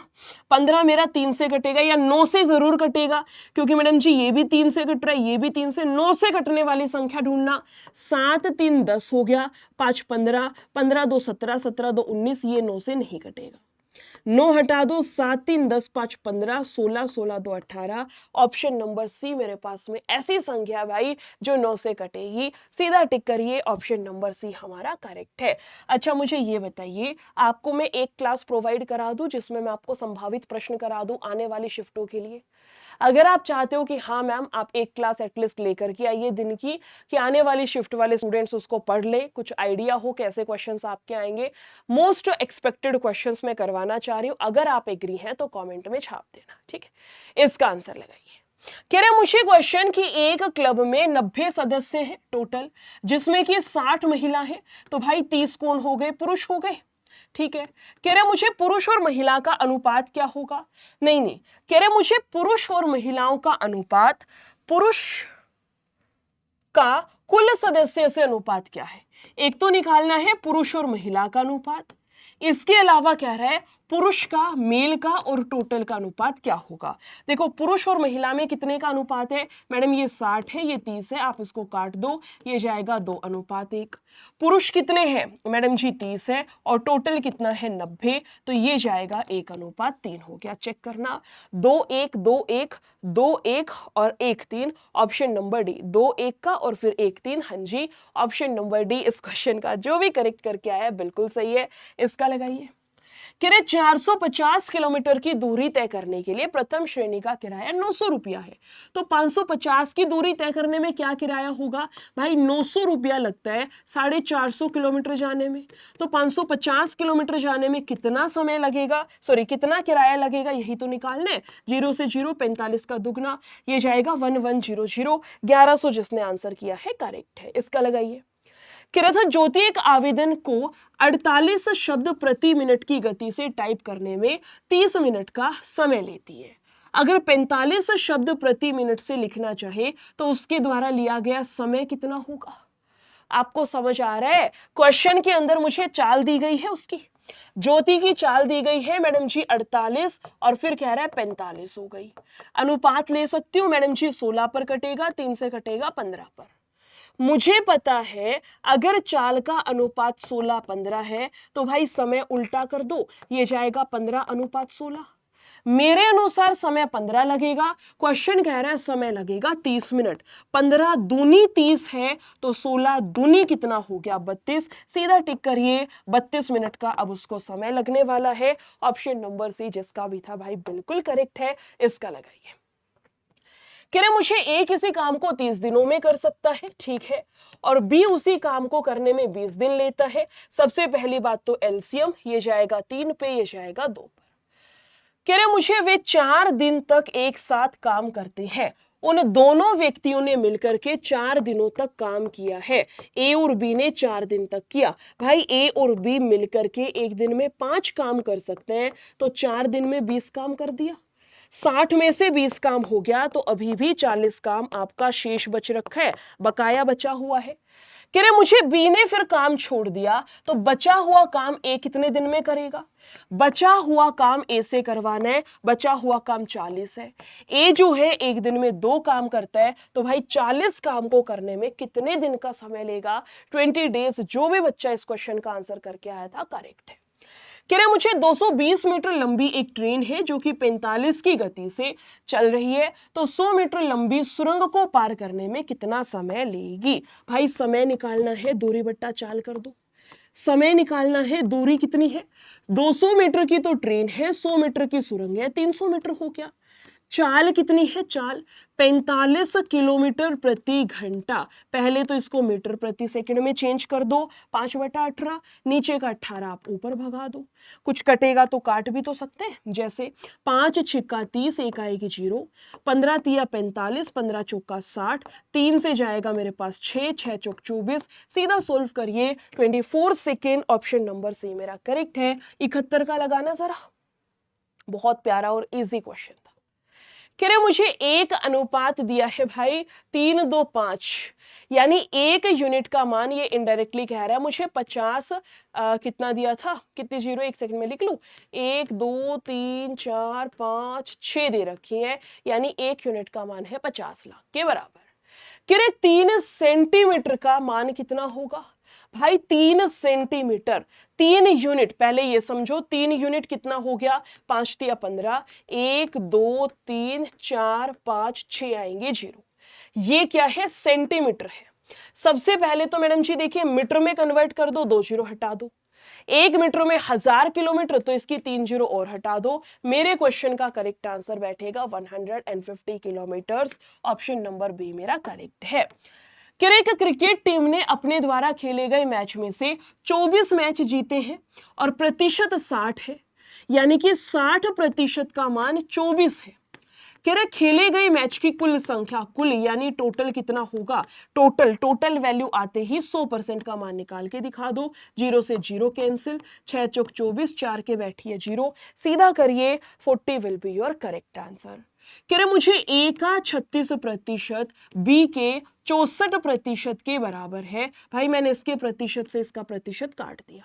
15 मेरा 3 से कटेगा, या 9 से जरूर कटेगा, क्योंकि मैडम जी ये भी 3 से कट रहा है, ये भी 3 से। 9 से कटने वाली संख्या ढूंढना। 7 3 10 हो गया, 5 15, 15 2 17, 17 2 19, ये 9 से नहीं कटेगा। 9 हटा दो, 7 3 10 5 15, 16 16 2 18। ऑप्शन नंबर सी मेरे पास में ऐसी संख्या भाई जो 9 से कटेगी। सीधा टिक करिए, ऑप्शन नंबर सी हमारा करेक्ट है। अच्छा मुझे ये बताइए, आपको मैं एक क्लास प्रोवाइड करा दूं जिसमें मैं आपको संभावित प्रश्न करा दूं आने वाली शिफ्टों के लिए। अगर आप चाहते हो कि हाँ मैम आप एक क्लास एटलीस्ट लेकर के आइए दिन की, कि आने वाली शिफ्ट वाले स्टूडेंट्स उसको पढ़ ले, कुछ आइडिया हो कैसे क्वेश्चंस आपके आएंगे, मोस्ट एक्सपेक्टेड क्वेश्चंस मैं करवाना चाह रही हूं। अगर आप एग्री हैं तो कमेंट में छाप देना, ठीक है। इसका आंसर लगाइए। कह रहे मुझे क्वेश्चन कि एक क्लब में 90 सदस्य हैं टोटल, जिसमें कि 60 महिला हैं, तो भाई 30 कौन हो गए, पुरुष हो गए, ठीक है। कह रहे मुझे पुरुष और महिला का अनुपात क्या होगा, नहीं कह रहे मुझे पुरुष और महिलाओं का अनुपात, पुरुष का कुल सदस्य से अनुपात क्या है। एक तो निकालना है पुरुष और महिला का अनुपात, इसके अलावा कह रहा है पुरुष का, मेल का और टोटल का अनुपात क्या होगा। देखो पुरुष और महिला में कितने का अनुपात है मैडम, ये 60 है, ये 30 है, आप इसको काट दो, ये जाएगा 2:1। पुरुष कितने हैं मैडम जी 30 है, और टोटल कितना है 90, तो ये जाएगा 1:3 हो गया। चेक करना, 2 1 2 1 2 1 और 1 3। ऑप्शन नंबर डी, 2 1 का और फिर 1 3। हाँ जी, ऑप्शन नंबर डी इस क्वेश्चन का जो भी करेक्ट करके आया बिल्कुल सही है। इसका लगाइए। कह रहे 450 किलोमीटर की दूरी तय करने के लिए प्रथम श्रेणी का किराया 900 रुपया है, तो 550 की दूरी तय करने में क्या किराया होगा भाई, 900 रुपया लगता है 450 किलोमीटर जाने में, तो 550 किलोमीटर जाने में कितना समय लगेगा, सॉरी कितना किराया लगेगा, यही तो निकालना है। 0 से 0 45 का दुगना, ये जाएगा 1100। 1100 जिसने आंसर किया है करेक्ट है। इसका लगाइए। कह रहा था ज्योति एक आवेदन को 48 शब्द प्रति मिनट की गति से टाइप करने में 30 मिनट का समय लेती है। अगर 45 शब्द प्रति मिनट से लिखना चाहे तो उसके द्वारा लिया गया समय कितना होगा। आपको समझ आ रहा है, क्वेश्चन के अंदर मुझे चाल दी गई है उसकी, ज्योति की चाल दी गई है मैडम जी 48 और फिर कह रहा है 45 हो गई। अनुपात ले सकती हूँ मैडम जी, 16 पर कटेगा, 3 से कटेगा 15 पर। मुझे पता है अगर चाल का अनुपात 16-15 है तो भाई समय उल्टा कर दो, ये जाएगा 15:16। मेरे अनुसार समय 15 लगेगा, क्वेश्चन कह रहा है समय लगेगा 30 मिनट। 15 दूनी 30 है तो 16 दूनी कितना हो गया 32। सीधा टिक करिए, 32 मिनट का अब उसको समय लगने वाला है। ऑप्शन नंबर सी जिसका भी था भाई बिल्कुल करेक्ट है, इसका लगाइए। कह रहे मुझे ए किसी काम को 30 दिनों में कर सकता है, ठीक है, और बी उसी काम को करने में 20 दिन लेता है। सबसे पहली बात तो एलसीएम, ये जाएगा 3 पे, ये जाएगा 2 पर। कह रहे मुझे वे 4 दिन तक एक साथ काम करते हैं। उन दोनों व्यक्तियों ने मिलकर के 4 दिनों तक काम किया है। ए और बी ने 4 दिन तक किया। भाई ए और बी मिलकर के एक दिन में 5 काम कर सकते हैं, तो 4 दिन में 20 काम कर दिया। 60 में से 20 काम हो गया तो अभी भी 40 काम आपका शेष बच रखा है, बकाया बचा हुआ है। कह रहे मुझे बी ने फिर काम छोड़ दिया तो बचा हुआ काम ए कितने दिन में करेगा? बचा हुआ काम ए से करवाना है, बचा हुआ काम 40 है। ए जो है एक दिन में 2 काम करता है, तो भाई 40 काम को करने में कितने दिन का समय लेगा? 20 डेज। जो भी बच्चा इस क्वेश्चन का आंसर करके आया था करेक्ट है। कह रहे मुझे 220 मीटर लंबी एक ट्रेन है जो कि 45 की गति से चल रही है, तो 100 मीटर लंबी सुरंग को पार करने में कितना समय लेगी? भाई समय निकालना है, दूरी बट्टा चाल कर दो। समय निकालना है, दूरी कितनी है? 200 मीटर की तो ट्रेन है, 100 मीटर की सुरंग है, 300 मीटर हो गया। चाल कितनी है? चाल 45 किलोमीटर प्रति घंटा। पहले तो इसको मीटर प्रति सेकंड में चेंज कर दो, 5/18, नीचे का 18 आप ऊपर भगा दो। कुछ कटेगा तो काट भी तो सकते हैं, जैसे 5 छिक्का 30, एक आएगी 0, 15 तिया 45, 15 चौका 60, 3 से जाएगा मेरे पास 6, 6 चौक 24। सीधा सोल्व करिए, 24 सेकेंड। ऑप्शन नंबर सी मेरा करेक्ट है। 71 का लगाना जरा, बहुत प्यारा और इजी क्वेश्चन था। कह रहे मुझे एक अनुपात दिया है भाई 3:2:5, यानी एक यूनिट का मान, ये इनडायरेक्टली कह रहा है मुझे 50 कितना दिया था, कितनी जीरो, एक सेकंड में लिख लूं, 1 2 3 4 5 6 दे रखी है, यानी एक यूनिट का मान है 50 लाख के बराबर। कह रहे 3 सेंटीमीटर का मान कितना होगा? भाई 3 सेंटीमीटर, 3 यूनिट, पहले ये समझो 3 यूनिट कितना हो गया, 5 तिया 15, 1 2 3 4 5 6 आएंगे 0। ये क्या है? सेंटीमीटर है। सबसे पहले तो मैडम जी देखिए मीटर में कन्वर्ट कर दो, 2 जीरो हटा दो। 1 मीटर में 1000 किलोमीटर, तो इसकी 3 जीरो और हटा दो। मेरे क्वेश्चन का करेक्ट आंसर बैठेगा 150 किलोमीटर। ऑप्शन नंबर बी मेरा करेक्ट है। एक क्रिकेट टीम ने अपने द्वारा खेले गए मैच में से 24 मैच जीते हैं और प्रतिशत 60 है, यानी कि 60% का मान 24 है। कह रहे खेले गए मैच की कुल संख्या, कुल यानी टोटल कितना होगा? टोटल वैल्यू आते ही 100% का मान निकाल के दिखा दो। 0 से 0 कैंसिल, 6 चौक 24, 4 के बैठिए 0, सीधा करिए, 40 will be your correct answer. कह रहे मुझे ए का 36%, बी के 64% के बराबर है। भाई मैंने इसके प्रतिशत से इसका प्रतिशत काट दिया।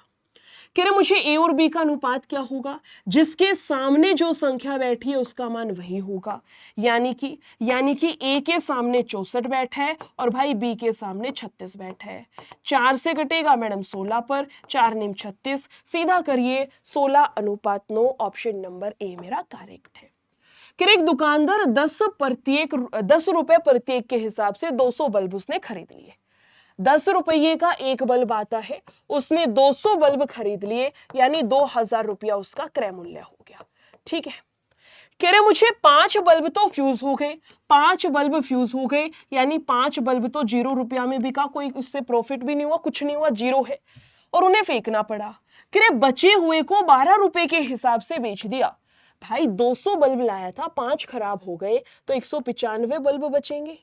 कह रहे मुझे ए और बी का अनुपात क्या होगा? जिसके सामने जो संख्या बैठी है उसका मान वही होगा, यानी कि ए के सामने 64 बैठा है और भाई बी के सामने 36 बैठा है। 4 से कटेगा मैडम 16 पर, 4 निम 36, सीधा करिए, 16:9। ऑप्शन नंबर ए मेरा करेक्ट है। कि एक दुकानदार 10 रुपए प्रत्येक के हिसाब से 200 बल्ब उसने खरीद लिए। 10 रुपये का एक बल्ब आता है, उसने 200 बल्ब खरीद लिए, यानी 2000 रुपया उसका क्रय मूल्य हो गया। ठीक है, कह रहे मुझे 5 बल्ब तो फ्यूज हो गए, 5 बल्ब फ्यूज हो गए, यानी 5 बल्ब तो 0 रुपया में बिका, कोई उससे प्रॉफिट भी नहीं हुआ, कुछ नहीं हुआ, 0 है, और उन्हें फेंकना पड़ा। कह रहे बचे हुए को 12 रुपए के हिसाब से बेच दिया। भाई 200 बल्ब लाया था, 5 खराब हो गए, तो 195 बल्ब बचेंगे,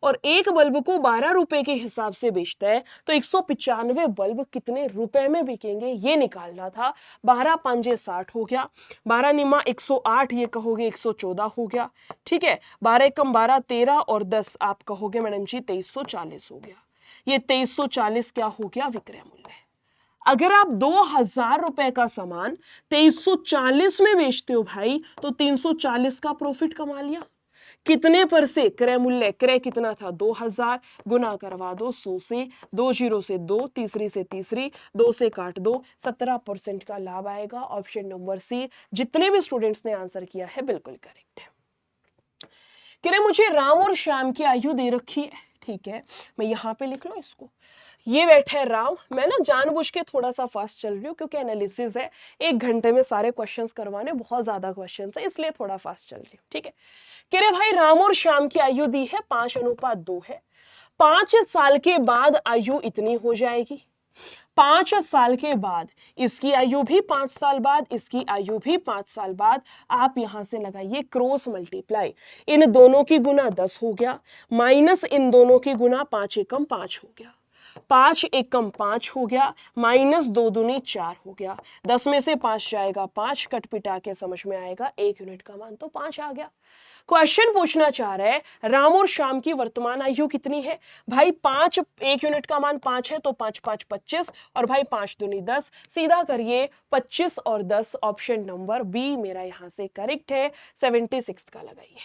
और एक बल्ब को 12 रुपए के हिसाब से बेचता है, तो 195 बल्ब कितने रुपए में बिकेंगे ये निकालना था। 12 5 60 हो गया, 12 निमा 108, ये कहोगे 114 हो गया। ठीक है, 12 कम 12 13 और 10 आप कहोगे मैडम जी 2340 हो गया। ये 2340 क्या हो गया? विक्रय मूल्य। अगर आप 2,000 रुपए का सामान 2340 में बेचते हो भाई, तो 340 का प्रॉफिट कमा लिया। कितने पर से? क्रय मूल्य, क्रय कितना था? 2,000, गुना करवा दो 100 से, 2 जीरो से 2, तीसरी से तीसरी, 2 से काट दो, 17% का लाभ आएगा। ऑप्शन नंबर सी, जितने भी स्टूडेंट्स ने आंसर किया है बिल्कुल करेक्ट है। कह रहे मुझे राम और श्याम की आयु दे रखी है, ठीक है, मैं यहां पे लिख लो इसको। ये बैठे राम, मैं ना जानबूझ के थोड़ा सा फास्ट चल रही हूँ क्योंकि एनालिसिस है, 1 घंटे में सारे क्वेश्चंस करवाने, बहुत ज्यादा क्वेश्चंस है, इसलिए थोड़ा फास्ट चल रही हूँ, ठीक है। कह रहे भाई राम और श्याम की आयु दी है 5:2 है, 5 साल के बाद आयु इतनी हो जाएगी, 5 साल के बाद इसकी आयु भी 5 साल बाद, इसकी आयु भी 5 साल बाद। आप यहां से लगाइए क्रॉस मल्टीप्लाई, इन दोनों की गुना 10 हो गया, माइनस इन दोनों की गुना 5 एकम 5 हो गया, 5 एकम 5 हो गया, माइनस 2 दूनी 4 हो गया, 10 में से 5 जाएगा 5, कट पिटा के समझ में आएगा 1 यूनिट का मान तो 5 आ गया। क्वेश्चन पूछना चाह रहा है राम और श्याम की वर्तमान आयु कितनी है भाई, 5, 1 यूनिट का मान 5 है तो 5 5 25, और भाई 5 दूनी 10, सीधा करिए 25 और 10, ऑप्शन नंबर बी मेरा यहां से करेक्ट है, 76 का लगाइए।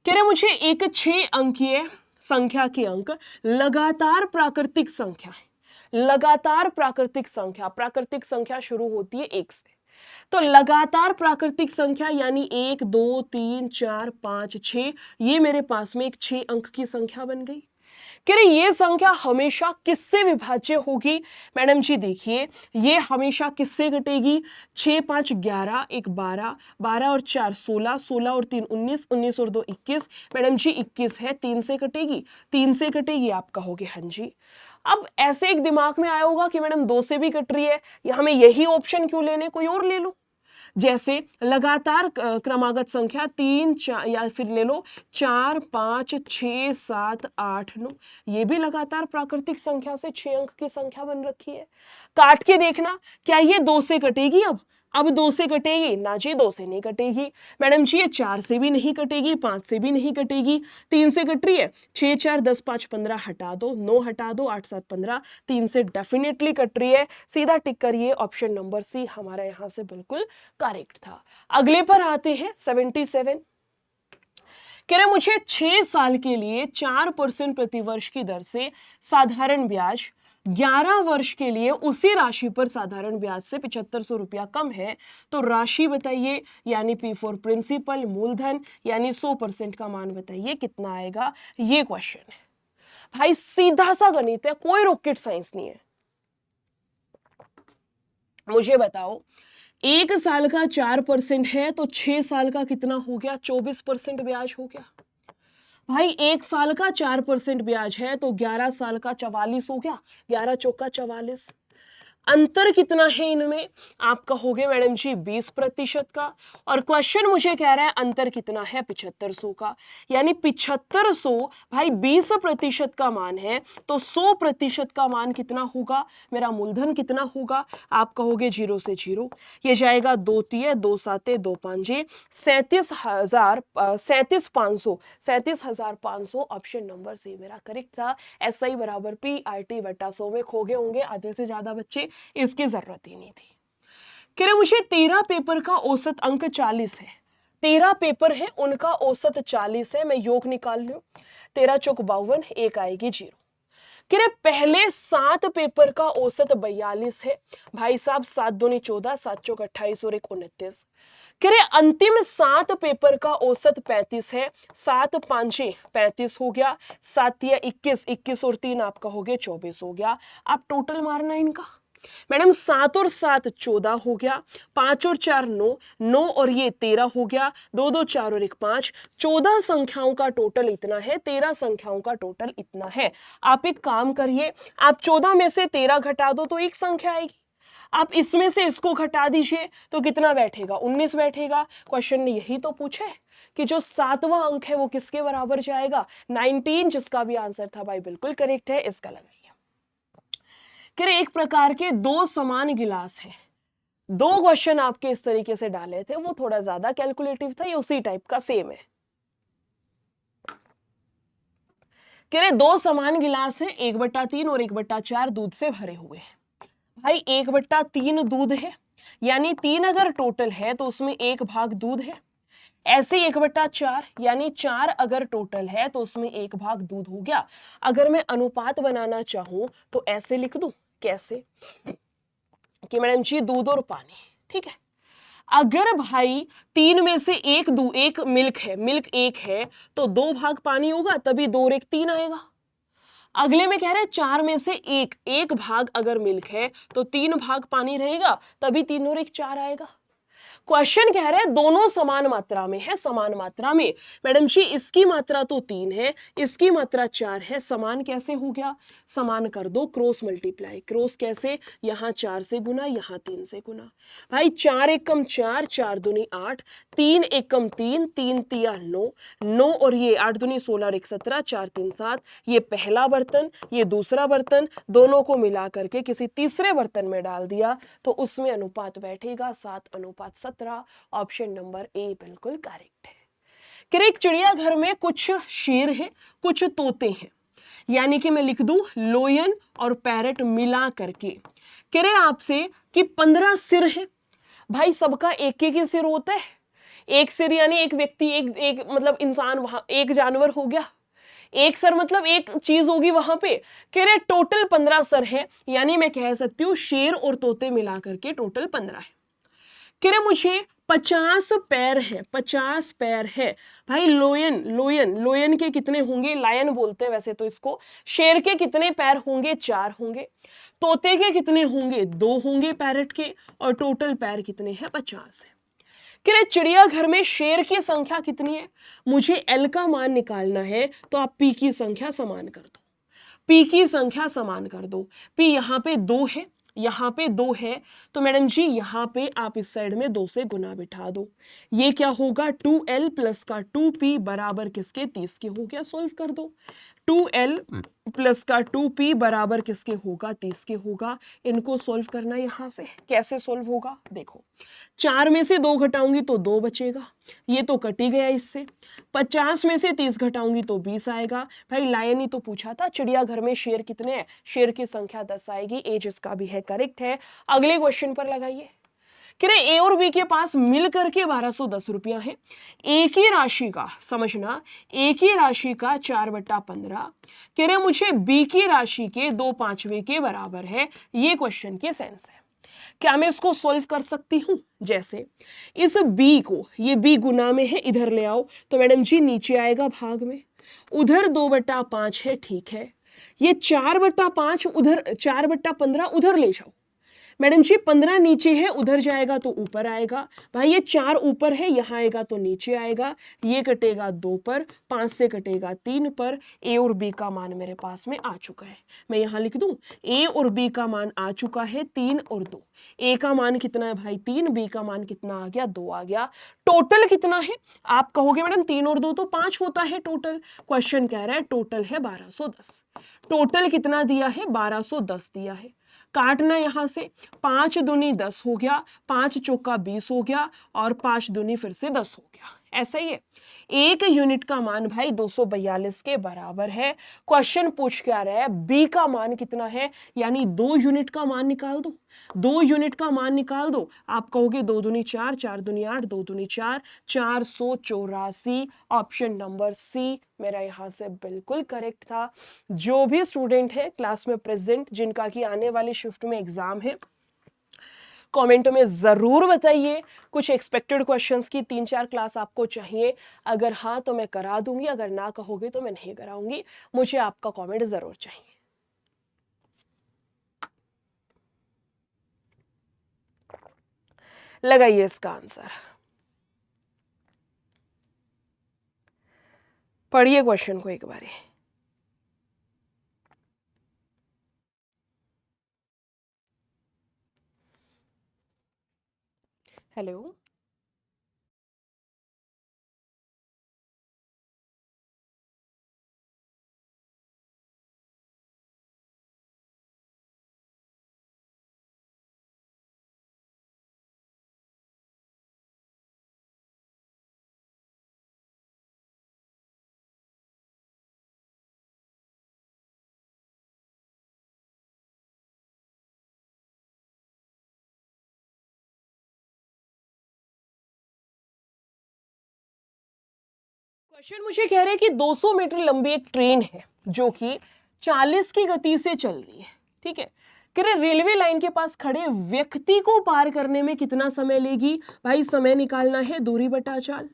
कह रहे मुझे एक 6 अंकीय संख्या के अंक लगातार प्राकृतिक संख्या है, लगातार प्राकृतिक संख्या, प्राकृतिक संख्या शुरू होती है 1 से, तो लगातार प्राकृतिक संख्या यानी 1 2 3 4 5 6, ये मेरे पास में एक 6 अंक की संख्या बन गई। कह रहे ये संख्या हमेशा किससे विभाज्य होगी? मैडम जी देखिए, ये हमेशा किससे घटेगी? 6 5 11, 1 12, 12 और 4 16, 16 और 3 19, 19 और 2 21, मैडम जी 21 है, 3 से कटेगी, 3 से कटेगी, आप कहोगे हाँ जी। अब ऐसे एक दिमाग में आया होगा कि मैडम 2 से भी कट रही है, या हमें यही ऑप्शन क्यों लेने, कोई और ले लो। जैसे लगातार क्रमागत संख्या 3 4, या फिर ले लो 4 5 6 7 8 9, ये भी लगातार प्राकृतिक संख्या से 6 अंक की संख्या बन रखी है। काट के देखना, क्या ये 2 से कटेगी? अब 2 से कटेगी ना जी, 2 से नहीं कटेगी। मैडम जी ये 4 से भी नहीं कटेगी, 5 से भी नहीं कटेगी, 3 से कट रही है, 6 4 10 5 15 हटा दो, 9 हटा दो, 8 7 15, 3 से डेफिनेटली कट रही है, सीधा टिक करिए, ऑप्शन नंबर सी हमारा यहां से बिल्कुल करेक्ट था। अगले पर आते हैं 77। कह रहे मुझे 6 साल के लिए 4% प्रतिवर्ष की दर से साधारण ब्याज, 11 वर्ष के लिए उसी राशि पर साधारण ब्याज से 7500 रुपया कम है, तो राशि बताइए, यानी पी फॉर प्रिंसिपल, मूलधन यानी 100% का मान बताइए कितना आएगा, ये क्वेश्चन है भाई, सीधा सा गणित है, कोई रॉकेट साइंस नहीं है। मुझे बताओ 1 साल का 4% है तो 6 साल का कितना हो गया? 24% ब्याज हो गया भाई। 1 साल का 4% ब्याज है तो 11 साल का 44 हो गया, 11 चौका 44। अंतर कितना है इनमें? आप कहोगे मैडम जी 20% का, और क्वेश्चन मुझे कह रहा है अंतर कितना है? 7500 का, यानी 7500 भाई 20% का मान है तो 100% का मान कितना होगा? मेरा मूलधन कितना होगा? आप कहोगे 0 से 0, ये जाएगा 2 3 2 7 2 5 37,500, ऑप्शन नंबर सी मेरा करेक्ट था। SI बराबर PRT बटा 100 में खो गए होंगे आधे से ज्यादा बच्चे, इसकी जरूरत ही नहीं थी। कह रहे मुझे 13 पेपर का औसत अंक 40 है, 13 पेपर है उनका औसत 40 है, मैं योग निकाल लूं, 13 चौक 52, एक आएगी 0। कह रहे पहले 7 पेपर का औसत 42 है, भाई साहब 7 दूनी 14, 7 चौक 28 और 1 29। कह रहे अंतिम 7 पेपर का औसत 35 है, 7 5 35 हो गया, 7 या 21, 21 और 3 आप कहोगे 24 हो गया। आप टोटल मारना इनका, मैडम 7 और 7 14 हो गया, 5 और 4 9, 9 और ये 13 हो गया, 2 2 4 और 1 5, 14 संख्याओं का टोटल इतना है, 13 संख्याओं का टोटल इतना है। आप एक काम करिए, आप 14 में से 13 घटा दो तो एक संख्या आएगी, आप इसमें से इसको घटा दीजिए तो कितना बैठेगा? 19 बैठेगा। क्वेश्चन ने यही तो पूछा है कि जो 7वां अंक है वो किसके बराबर जाएगा? 19, जिसका भी आंसर था भाई बिल्कुल करेक्ट है, इसका लगाइए। कह रहे एक प्रकार के 2 समान गिलास है, 2 क्वेश्चन आपके इस तरीके से डाले थे, वो थोड़ा ज्यादा कैलकुलेटिव था, ये उसी टाइप का सेम है। कह रहे 2 समान गिलास है, 1/3 और 1/4 दूध से भरे हुए हैं, भाई 1/3 दूध है, यानी 3 अगर टोटल है तो उसमें 1 भाग दूध है। ऐसे 1/4 यानी 4 अगर टोटल है तो उसमें 1 भाग दूध हो गया। अगर मैं अनुपात बनाना चाहूं तो ऐसे लिख दूं, कैसे कि मैडम जी दूध और पानी, ठीक है। अगर भाई 3 में से एक मिल्क है, मिल्क 1 है, तो 2 भाग पानी होगा, तभी 2 और 1 3 आएगा। अगले में कह रहे हैं 4 में से एक भाग अगर मिल्क है तो 3 भाग पानी रहेगा, तभी 3 और 1 4 आएगा। क्वेश्चन कह रहे हैं दोनों समान मात्रा में है, समान मात्रा में। मैडम जी इसकी मात्रा तो 3 है, इसकी मात्रा 4 है, समान कैसे हो गया? समान कर दो, क्रॉस मल्टीप्लाई। क्रॉस कैसे? यहां 4 से गुना, यहां 3 से गुना। भाई 4 एकम 4, 4 दूनी 8, 3 एकम 3, 3 तिया 9, 9 और ये 8 दूनी 16 और 1 17, 4 3 7। ये पहला बर्तन, ये दूसरा बर्तन, दोनों को मिला करके किसी तीसरे बर्तन में डाल दिया तो उसमें अनुपात बैठेगा 7:17। ऑप्शन नंबर ए बिल्कुल करेक्ट है। करेक्ट। चिड़ियाघर में कुछ शेर हैं, कुछ तोते हैं, यानी कि मैं लिख दूं लोयन और पैरट मिला करके। कह रहे आपसे कि 15 सिर है। भाई सबका एक ही सिर होता है, एक सिर यानी एक व्यक्ति, एक मतलब इंसान, वहां एक जानवर हो गया। एक सर मतलब एक चीज होगी वहां पे। कह रहे टोटल 15 सर है, यानी मैं कह सकती हूं शेर और तोते मिला करके टोटल 15 है। कह रहे मुझे 50 पैर है, 50 पैर है। भाई लोयन, लोयन के कितने होंगे? लायन बोलते हैं वैसे तो इसको। शेर के कितने पैर होंगे? 4 होंगे। तोते के कितने होंगे? 2 होंगे पैरट के। और टोटल पैर कितने हैं? 50 है। कह रहे चिड़ियाघर में शेर की संख्या कितनी है? मुझे एल का मान निकालना है तो आप पी की संख्या समान कर दो। पी की संख्या समान कर दो। पी यहां पे 2 है, यहां पे 2 है, तो मैडम जी यहां पे आप इस साइड में 2 से गुना बिठा दो। ये क्या होगा? 2L प्लस का 2P बराबर किसके? 30 के। हो गया, सोल्व कर दो। 2L प्लस का 2P बराबर किसके होगा? 30 के होगा। इनको सोल्व करना यहां से। कैसे सोल्व होगा? देखो, 4 में से 2 घटाऊंगी तो 2 बचेगा, ये तो कट ही गया इससे। 50 में से 30 घटाऊंगी तो 20 आएगा। भाई लायन ही तो पूछा था चिड़ियाघर में शेर कितने हैं, शेर की संख्या 10 आएगी। एज इसका भी है करेक्ट है। अगले क्वेश्चन पर लगाइए। कह रहे ए और बी के पास मिलकर के 1210 रुपया है। एक ही राशि का, समझना, एक ही राशि का 4/15। कह रहे मुझे बी की राशि के 2/5 के बराबर है। ये क्वेश्चन की सेंस है। क्या मैं इसको सॉल्व कर सकती हूं? जैसे इस बी को, ये बी गुना में है, इधर ले आओ तो मैडम जी नीचे आएगा भाग में। उधर 2/5 है, ठीक है। ये 4/5 उधर, 4/15 उधर ले जाओ। मैडम जी 15 नीचे है, उधर जाएगा तो ऊपर आएगा। भाई ये 4 ऊपर है, यहां आएगा तो नीचे आएगा। ये कटेगा 2 पर, 5 से कटेगा 3 पर। ए और बी का मान मेरे पास में आ चुका है। मैं यहां लिख दूं ए और बी का मान आ चुका है 3 और 2। ए का मान कितना है भाई? 3। बी का मान कितना आ गया? 2 आ गया। टोटल कितना है? आप कहोगे मैडम 3 और 2 तो 5 होता है टोटल। क्वेश्चन कह रहा है टोटल है 1210। टोटल कितना दिया है? 1210 दिया है। काटना यहां से, 5 दूनी 10 हो गया, 5 चौका 20 हो गया, और 5 दूनी फिर से 10 हो गया। ऐसा ही है। एक यूनिट का मान भाई 242 के बराबर है। क्वेश्चन पूछ क्या रहा है? बी का मान कितना है, यानी 2 यूनिट का मान निकाल दो। 2 यूनिट का मान निकाल दो। आप कहोगे 2 दूनी 4, 4 दूनी 8, 2 दूनी 4, 484। ऑप्शन नंबर सी मेरा यहां से बिल्कुल करेक्ट था। जो भी स्टूडेंट है क्लास में प्रेजेंट, जिनका कि आने वाली शिफ्ट में एग्जाम है, कमेंट में जरूर बताइए। कुछ एक्सपेक्टेड क्वेश्चंस की 3-4 क्लास आपको चाहिए? अगर हाँ तो मैं करा दूंगी, अगर ना कहोगे तो मैं नहीं कराऊंगी। मुझे आपका कमेंट जरूर चाहिए। लगाइए इसका आंसर, पढ़िए क्वेश्चन को एक बार। हेलो। क्वेश्चन मुझे कह रहे हैं कि 200 मीटर लंबी एक ट्रेन है जो कि 40 की गति से चल रही है, ठीक है। कह रहे रेलवे लाइन के पास खड़े व्यक्ति को पार करने में कितना समय लेगी। भाई समय निकालना है दूरी बटा चाल,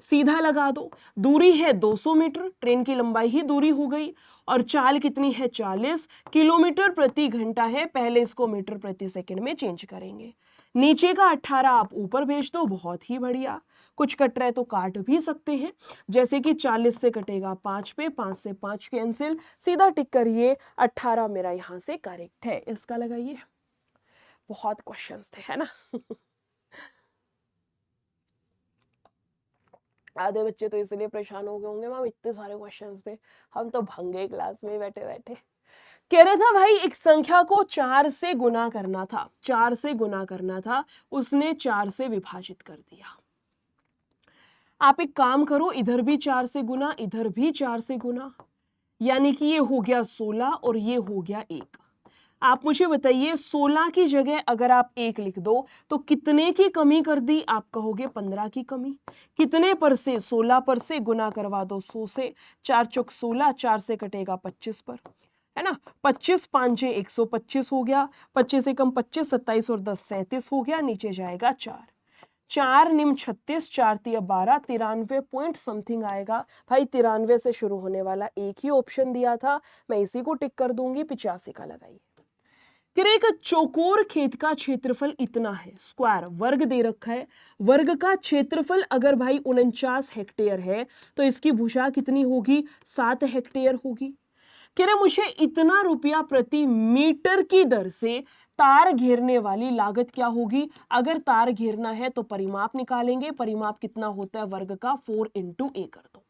सीधा लगा दो। दूरी है 200 मीटर, ट्रेन की लंबाई ही दूरी हो गई, और चाल कितनी है 40 किलोमीटर प्रति घंटा है। पहले इसको मीटर प्रति सेकंड में चेंज करेंगे। नीचे का 18 आप ऊपर भेज दो, बहुत ही बढ़िया। कुछ कट रहा है तो काट भी सकते हैं, जैसे कि 40 से कटेगा 5 पे, 5 से 5 कैंसिल, सीधा टिक करिए। 18 मेरा यहां से करेक्ट है, इसका लगाइए। बहुत क्वेश्चंस थे, है ना। आधे बच्चे तो इसलिए परेशान हो गए होंगे, मैम इतने सारे क्वेश्चंस थे, हम तो भंग गए क्लास में बैठे बैठे। कह रहा था भाई एक संख्या को 4 से गुना करना था, 4 से गुना करना था, उसने 4 से विभाजित कर दिया। आप एक काम करो, इधर भी 4 से गुना, इधर भी 4 से गुना, यानी कि ये हो गया 16 और ये हो गया 1। आप मुझे बताइए 16 की जगह अगर आप 1 लिख दो तो कितने की कमी कर दी। आप कहोगे 15 की कमी। कितने पर से? 16 पर से, गुना करवा दो 100 से। 4 चौक 16, 4 से कटेगा 25 पर, है ना। 25 5 125 हो गया, 25 से कम 25, 27 और 10 37 हो गया। नीचे जाएगा 4, 4 निम 36, 4 तिया 12, 93 पॉइंट समथिंग आएगा। भाई 93 से शुरू होने वाला एक ही ऑप्शन दिया था, मैं इसी को टिक कर दूंगी। 85 का लगाइए। एक चौकोर खेत का क्षेत्रफल इतना है, स्क्वायर वर्ग दे रखा है। वर्ग का क्षेत्रफल अगर भाई 49 हेक्टेयर है तो इसकी भुजा कितनी होगी? 7 हेक्टेयर होगी। कह रहे मुझे इतना रुपया प्रति मीटर की दर से तार घेरने वाली लागत क्या होगी। अगर तार घेरना है तो परिमाप निकालेंगे। परिमाप कितना होता है वर्ग का? 4 × a कर दो।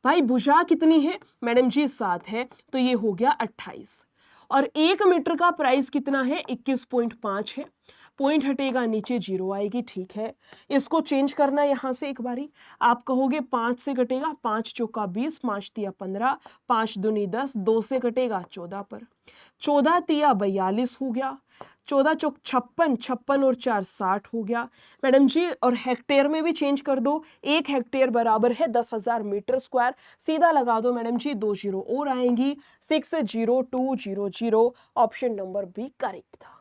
भाई भुजा कितनी है मैडम जी? 7 है, तो ये हो गया 28। और 1 मीटर का प्राइस कितना है? 21.5 है। पॉइंट हटेगा, नीचे 0 आएगी, ठीक है। इसको चेंज करना यहां से एक बारी। आप कहोगे 5 से कटेगा, 5 चौका 20, 5 तिया 15, 5 दूनी 10, 2 से कटेगा 14 पर, 14 तिया 42 हो गया, 14 चौक 56, 56 और 4 60 हो गया मैडम जी। और हेक्टेयर में भी चेंज कर दो, 1 हेक्टेयर बराबर है 10,000 मीटर स्क्वायर। सीधा लगा दो मैडम जी, 2 जीरो और आएंगी, 60200। ऑप्शन नंबर बी करेक्ट था।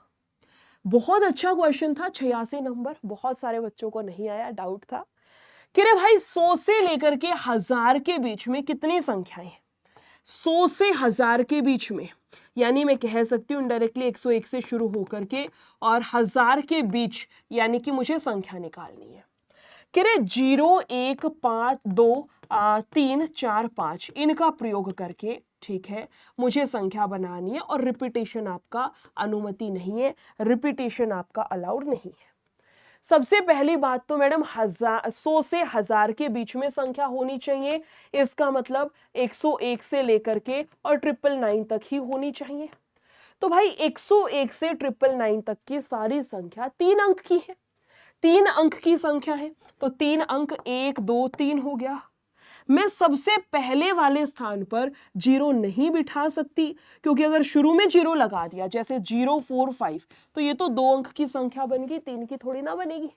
बहुत अच्छा क्वेश्चन था, 86 नंबर। बहुत सारे बच्चों को नहीं आया, डाउट था। कि रे भाई 100 से लेकर के 1000 के बीच में कितनी संख्याएं हैं? 100 से 1000 के बीच में, यानी मैं कह सकती हूं डायरेक्टली 101 से शुरू होकर के और 1000 के बीच, यानी कि मुझे संख्या निकालनी है। कि रे 0 1 5 2 3 4 5 इनका प्रयोग करके, ठीक है, मुझे संख्या बनानी है। और रिपीटेशन आपका अनुमति नहीं है, रिपीटेशन आपका अलाउड नहीं है। सबसे पहली बात तो मैडम 100 से 1000 के बीच में संख्या होनी चाहिए। इसका मतलब 101 से लेकर के और 999 तक ही होनी चाहिए। तो भाई 101 से 999 तक की सारी संख्या 3 अंक की है, 3 अंक की संख्या है। तो 3 अंक 1 2 3 हो गया। मैं सबसे पहले वाले स्थान पर 0 नहीं बिठा सकती, क्योंकि अगर शुरू में 0 लगा दिया, जैसे 0 4 5, तो ये तो 2 अंक की संख्या बन गई, 3 की थोड़ी ना बनेगी।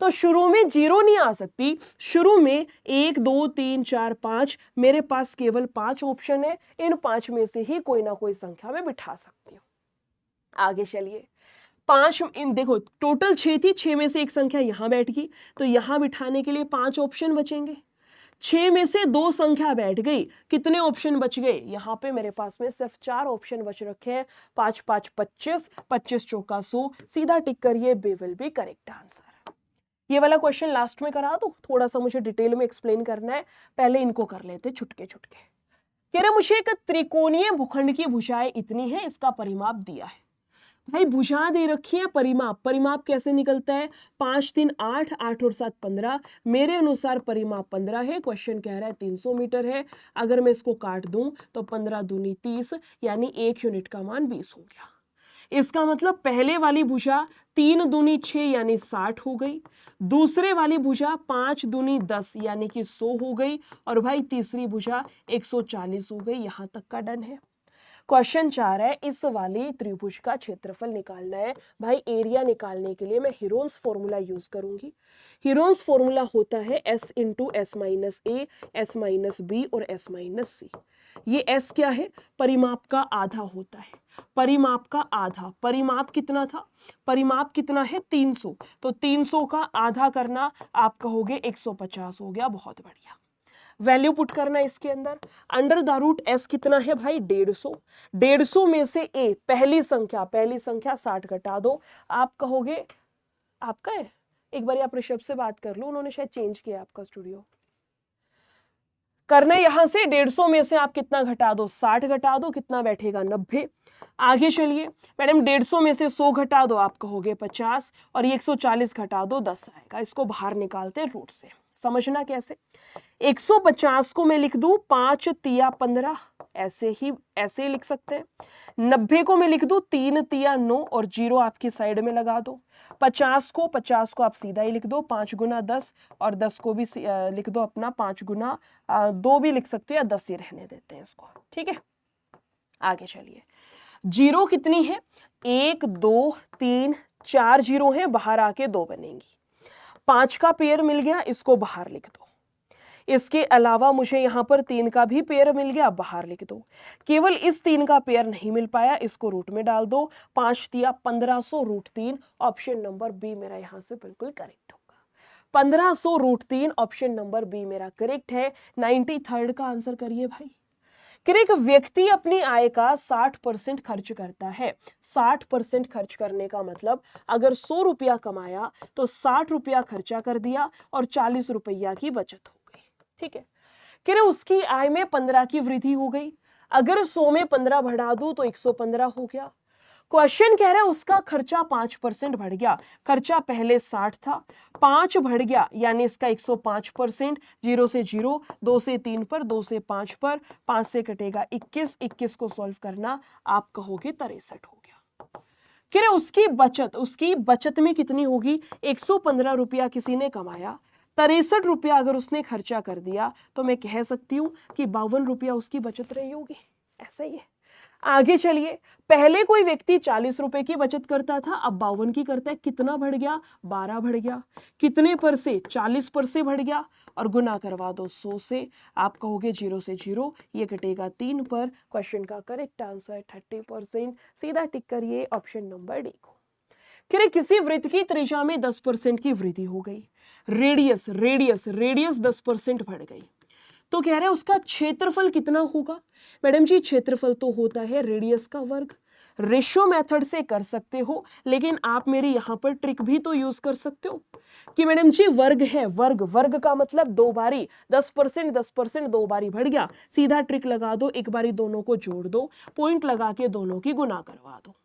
तो शुरू में 0 नहीं आ सकती। शुरू में 1 2 3 4 5, मेरे पास केवल 5 ऑप्शन है। इन 5 में से ही कोई ना कोई संख्या में बिठा सकती हूँ। आगे चलिए, 5 इन देखो टोटल 6 थी, 6 में से एक संख्या यहां बैठ गई, तो यहां बिठाने के लिए 5 ऑप्शन बचेंगे। 6 में से 2 संख्या बैठ गई, कितने ऑप्शन बच गए? यहां पे मेरे पास में सिर्फ 4 ऑप्शन बच रखे हैं। 5 5 25, 25 चौका 100, सीधा टिक करिए, B will be correct answer. ये वाला क्वेश्चन लास्ट में करा दो, थोड़ा सा मुझे डिटेल में एक्सप्लेन करना है, पहले इनको कर लेते छुटके छुटके। कह रहे मुझे एक त्रिकोणीय भूखंड की भुजाएं इतनी है, इसका परिमाप दिया है। भाई भुजा दे रखी है, परिमाप, परिमाप कैसे निकलता है? 5 3 8, 8 और 7 15, मेरे अनुसार परिमाप 15 है। क्वेश्चन कह रहा है 300 मीटर है। अगर मैं इसको काट दूं तो 15 दूनी 30, यानी 1 यूनिट का मान 20 हो गया। इसका मतलब पहले वाली भुजा 3 दूनी 6 यानी 60 हो गई, दूसरे वाली भुजा 5 दूनी 10 यानी कि 100 हो गई, और भाई तीसरी भुजा 140 हो गई। यहां तक का डन है। क्वेश्चन 4 है, इस वाली त्रिभुज का क्षेत्रफल निकालना है। भाई एरिया निकालने के लिए मैं हीरोन्स फॉर्मूला यूज करूंगी। हीरोन्स फॉर्मूला होता है s इंटू एस माइनस ए, एस माइनस बी और एस माइनस सी। ये s क्या है? परिमाप का आधा होता है। परिमाप का आधा, परिमाप कितना था? परिमाप कितना है? 300। तो 300 का आधा करना, आप कहोगे 150 हो गया। बहुत बढ़िया। वैल्यू पुट करना इसके अंदर। अंडर द रूट एस कितना है भाई? 150। 150 में से ए पहली संख्या 60 घटा दो। आप कहोगे आपका है, एक बार आप ऋषभ से बात कर लो, उन्होंने शायद चेंज किया आपका स्टूडियो। करना यहां से 150 में से आप कितना घटा दो? 60 घटा दो। कितना बैठेगा? 90। आगे चलिए मैडम, 150 में से 100 घटा दो, आप कहोगे 50, और ये 140 घटा दो, 10 आएगा। इसको बाहर निकालते हैं रूट से। समझना कैसे? 150 को मैं लिख दूं 5 तिया 15, ऐसे ही लिख सकते हैं। 90 को मैं लिख दूं 3 तिया 9 और 0 आपकी साइड में लगा दो। 50 को आप सीधा ही लिख दो 5 गुना 10, और 10 को भी लिख दो अपना 5 गुना 2 भी लिख सकते हो, या 10 ही रहने देते हैं इसको। ठीक है, आगे चलिए। 0 कितनी है? 1 2 3 4 0 है, बाहर आके 2 बनेंगी। 5 का पेयर मिल गया, इसको बाहर लिख दो। इसके अलावा मुझे यहां पर 3 का भी पेयर मिल गया, बाहर लिख दो। केवल इस 3 का पेयर नहीं मिल पाया, इसको रूट में डाल दो। 5 तिया 1500 रूट 3। ऑप्शन नंबर बी मेरा यहां से बिल्कुल करेक्ट होगा। 1500 रूट 3, ऑप्शन नंबर बी मेरा करेक्ट है। 93rd का आंसर करिए भाई। कि एक व्यक्ति अपनी आय का 60% खर्च करता है। 60% खर्च करने का मतलब, अगर 100 रुपया कमाया तो 60 रुपया खर्चा कर दिया और 40 रुपया की बचत हो गई। ठीक है, कि उसकी आय में 15 की वृद्धि हो गई। अगर 100 में 15 बढ़ा दूं तो 115 हो गया। क्वेश्चन कह रहा है उसका खर्चा 5% बढ़ गया। खर्चा पहले 60 था, 5 बढ़ गया, यानी इसका 105%। 0 से 0, 2 से 3 पर, 2 से 5 पर, 5 से कटेगा 21। 21 को सॉल्व करना, आप कहोगे 63 हो गया। कह रहे उसकी बचत में कितनी होगी? 115 रुपया किसी ने कमाया, 63 रुपया अगर उसने खर्चा कर दिया, तो मैं कह सकती हूं कि 52 रुपया उसकी बचत रही होगी। ऐसा ही है। आगे चलिए, पहले कोई व्यक्ति 40 रुपए की बचत करता था, अब 52 की करता है। कितना बढ़ गया? 12 बढ़ गया। कितने पर से? 40 पर से बढ़ गया, और गुना करवा दो 100 से। आप कहोगे 0 से 0, ये कटेगा 3 पर। क्वेश्चन का करेक्ट आंसर 30%। सीधा टिक करिए ऑप्शन नंबर डी को। कि किसी वृत्त की त्रिज्या में 10% की वृद्धि हो गई। रेडियस 10% बढ़ गई, तो कह रहे हैं उसका क्षेत्रफल कितना होगा? मैडम जी, क्षेत्रफल तो होता है रेडियस का वर्ग। रेशियो मेथड से कर सकते हो, लेकिन आप मेरी यहां पर ट्रिक भी तो यूज कर सकते हो कि मैडम जी वर्ग है, वर्ग का मतलब 2 बारी 10% 2 बारी बढ़ गया। सीधा ट्रिक लगा दो, एक बारी दोनों को जोड़ दो, पॉइंट लगा के दोनों की गुना करवा दो।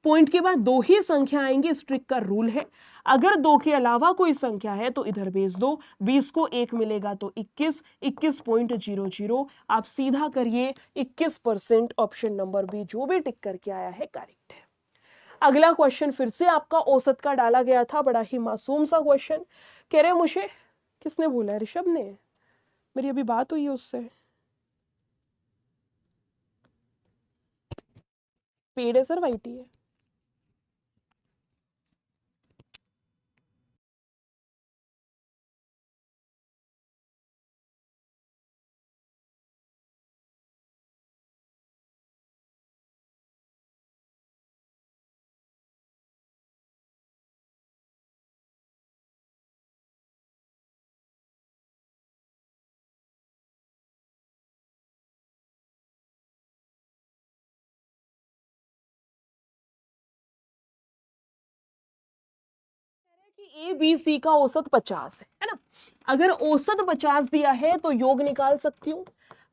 पॉइंट के बाद 2 ही संख्या आएंगी, इस ट्रिक का रूल है। अगर 2 के अलावा कोई संख्या है तो इधर भेज दो। 20 को 1 मिलेगा तो 21, 21.00। आप सीधा करिए 21%। ऑप्शन नंबर बी जो भी टिक करके आया है करेक्ट है। अगला क्वेश्चन फिर से आपका औसत का डाला गया था, बड़ा ही मासूम सा क्वेश्चन। कह रहे मुझे, किसने बोला है? ऋषभ ने। मेरी अभी बात हुई है उससे। पेड़ है सर, वाइटी है। कि ए बी सी का औसत 50 है ना। अगर औसत 50 दिया है तो योग निकाल सकती हूँ।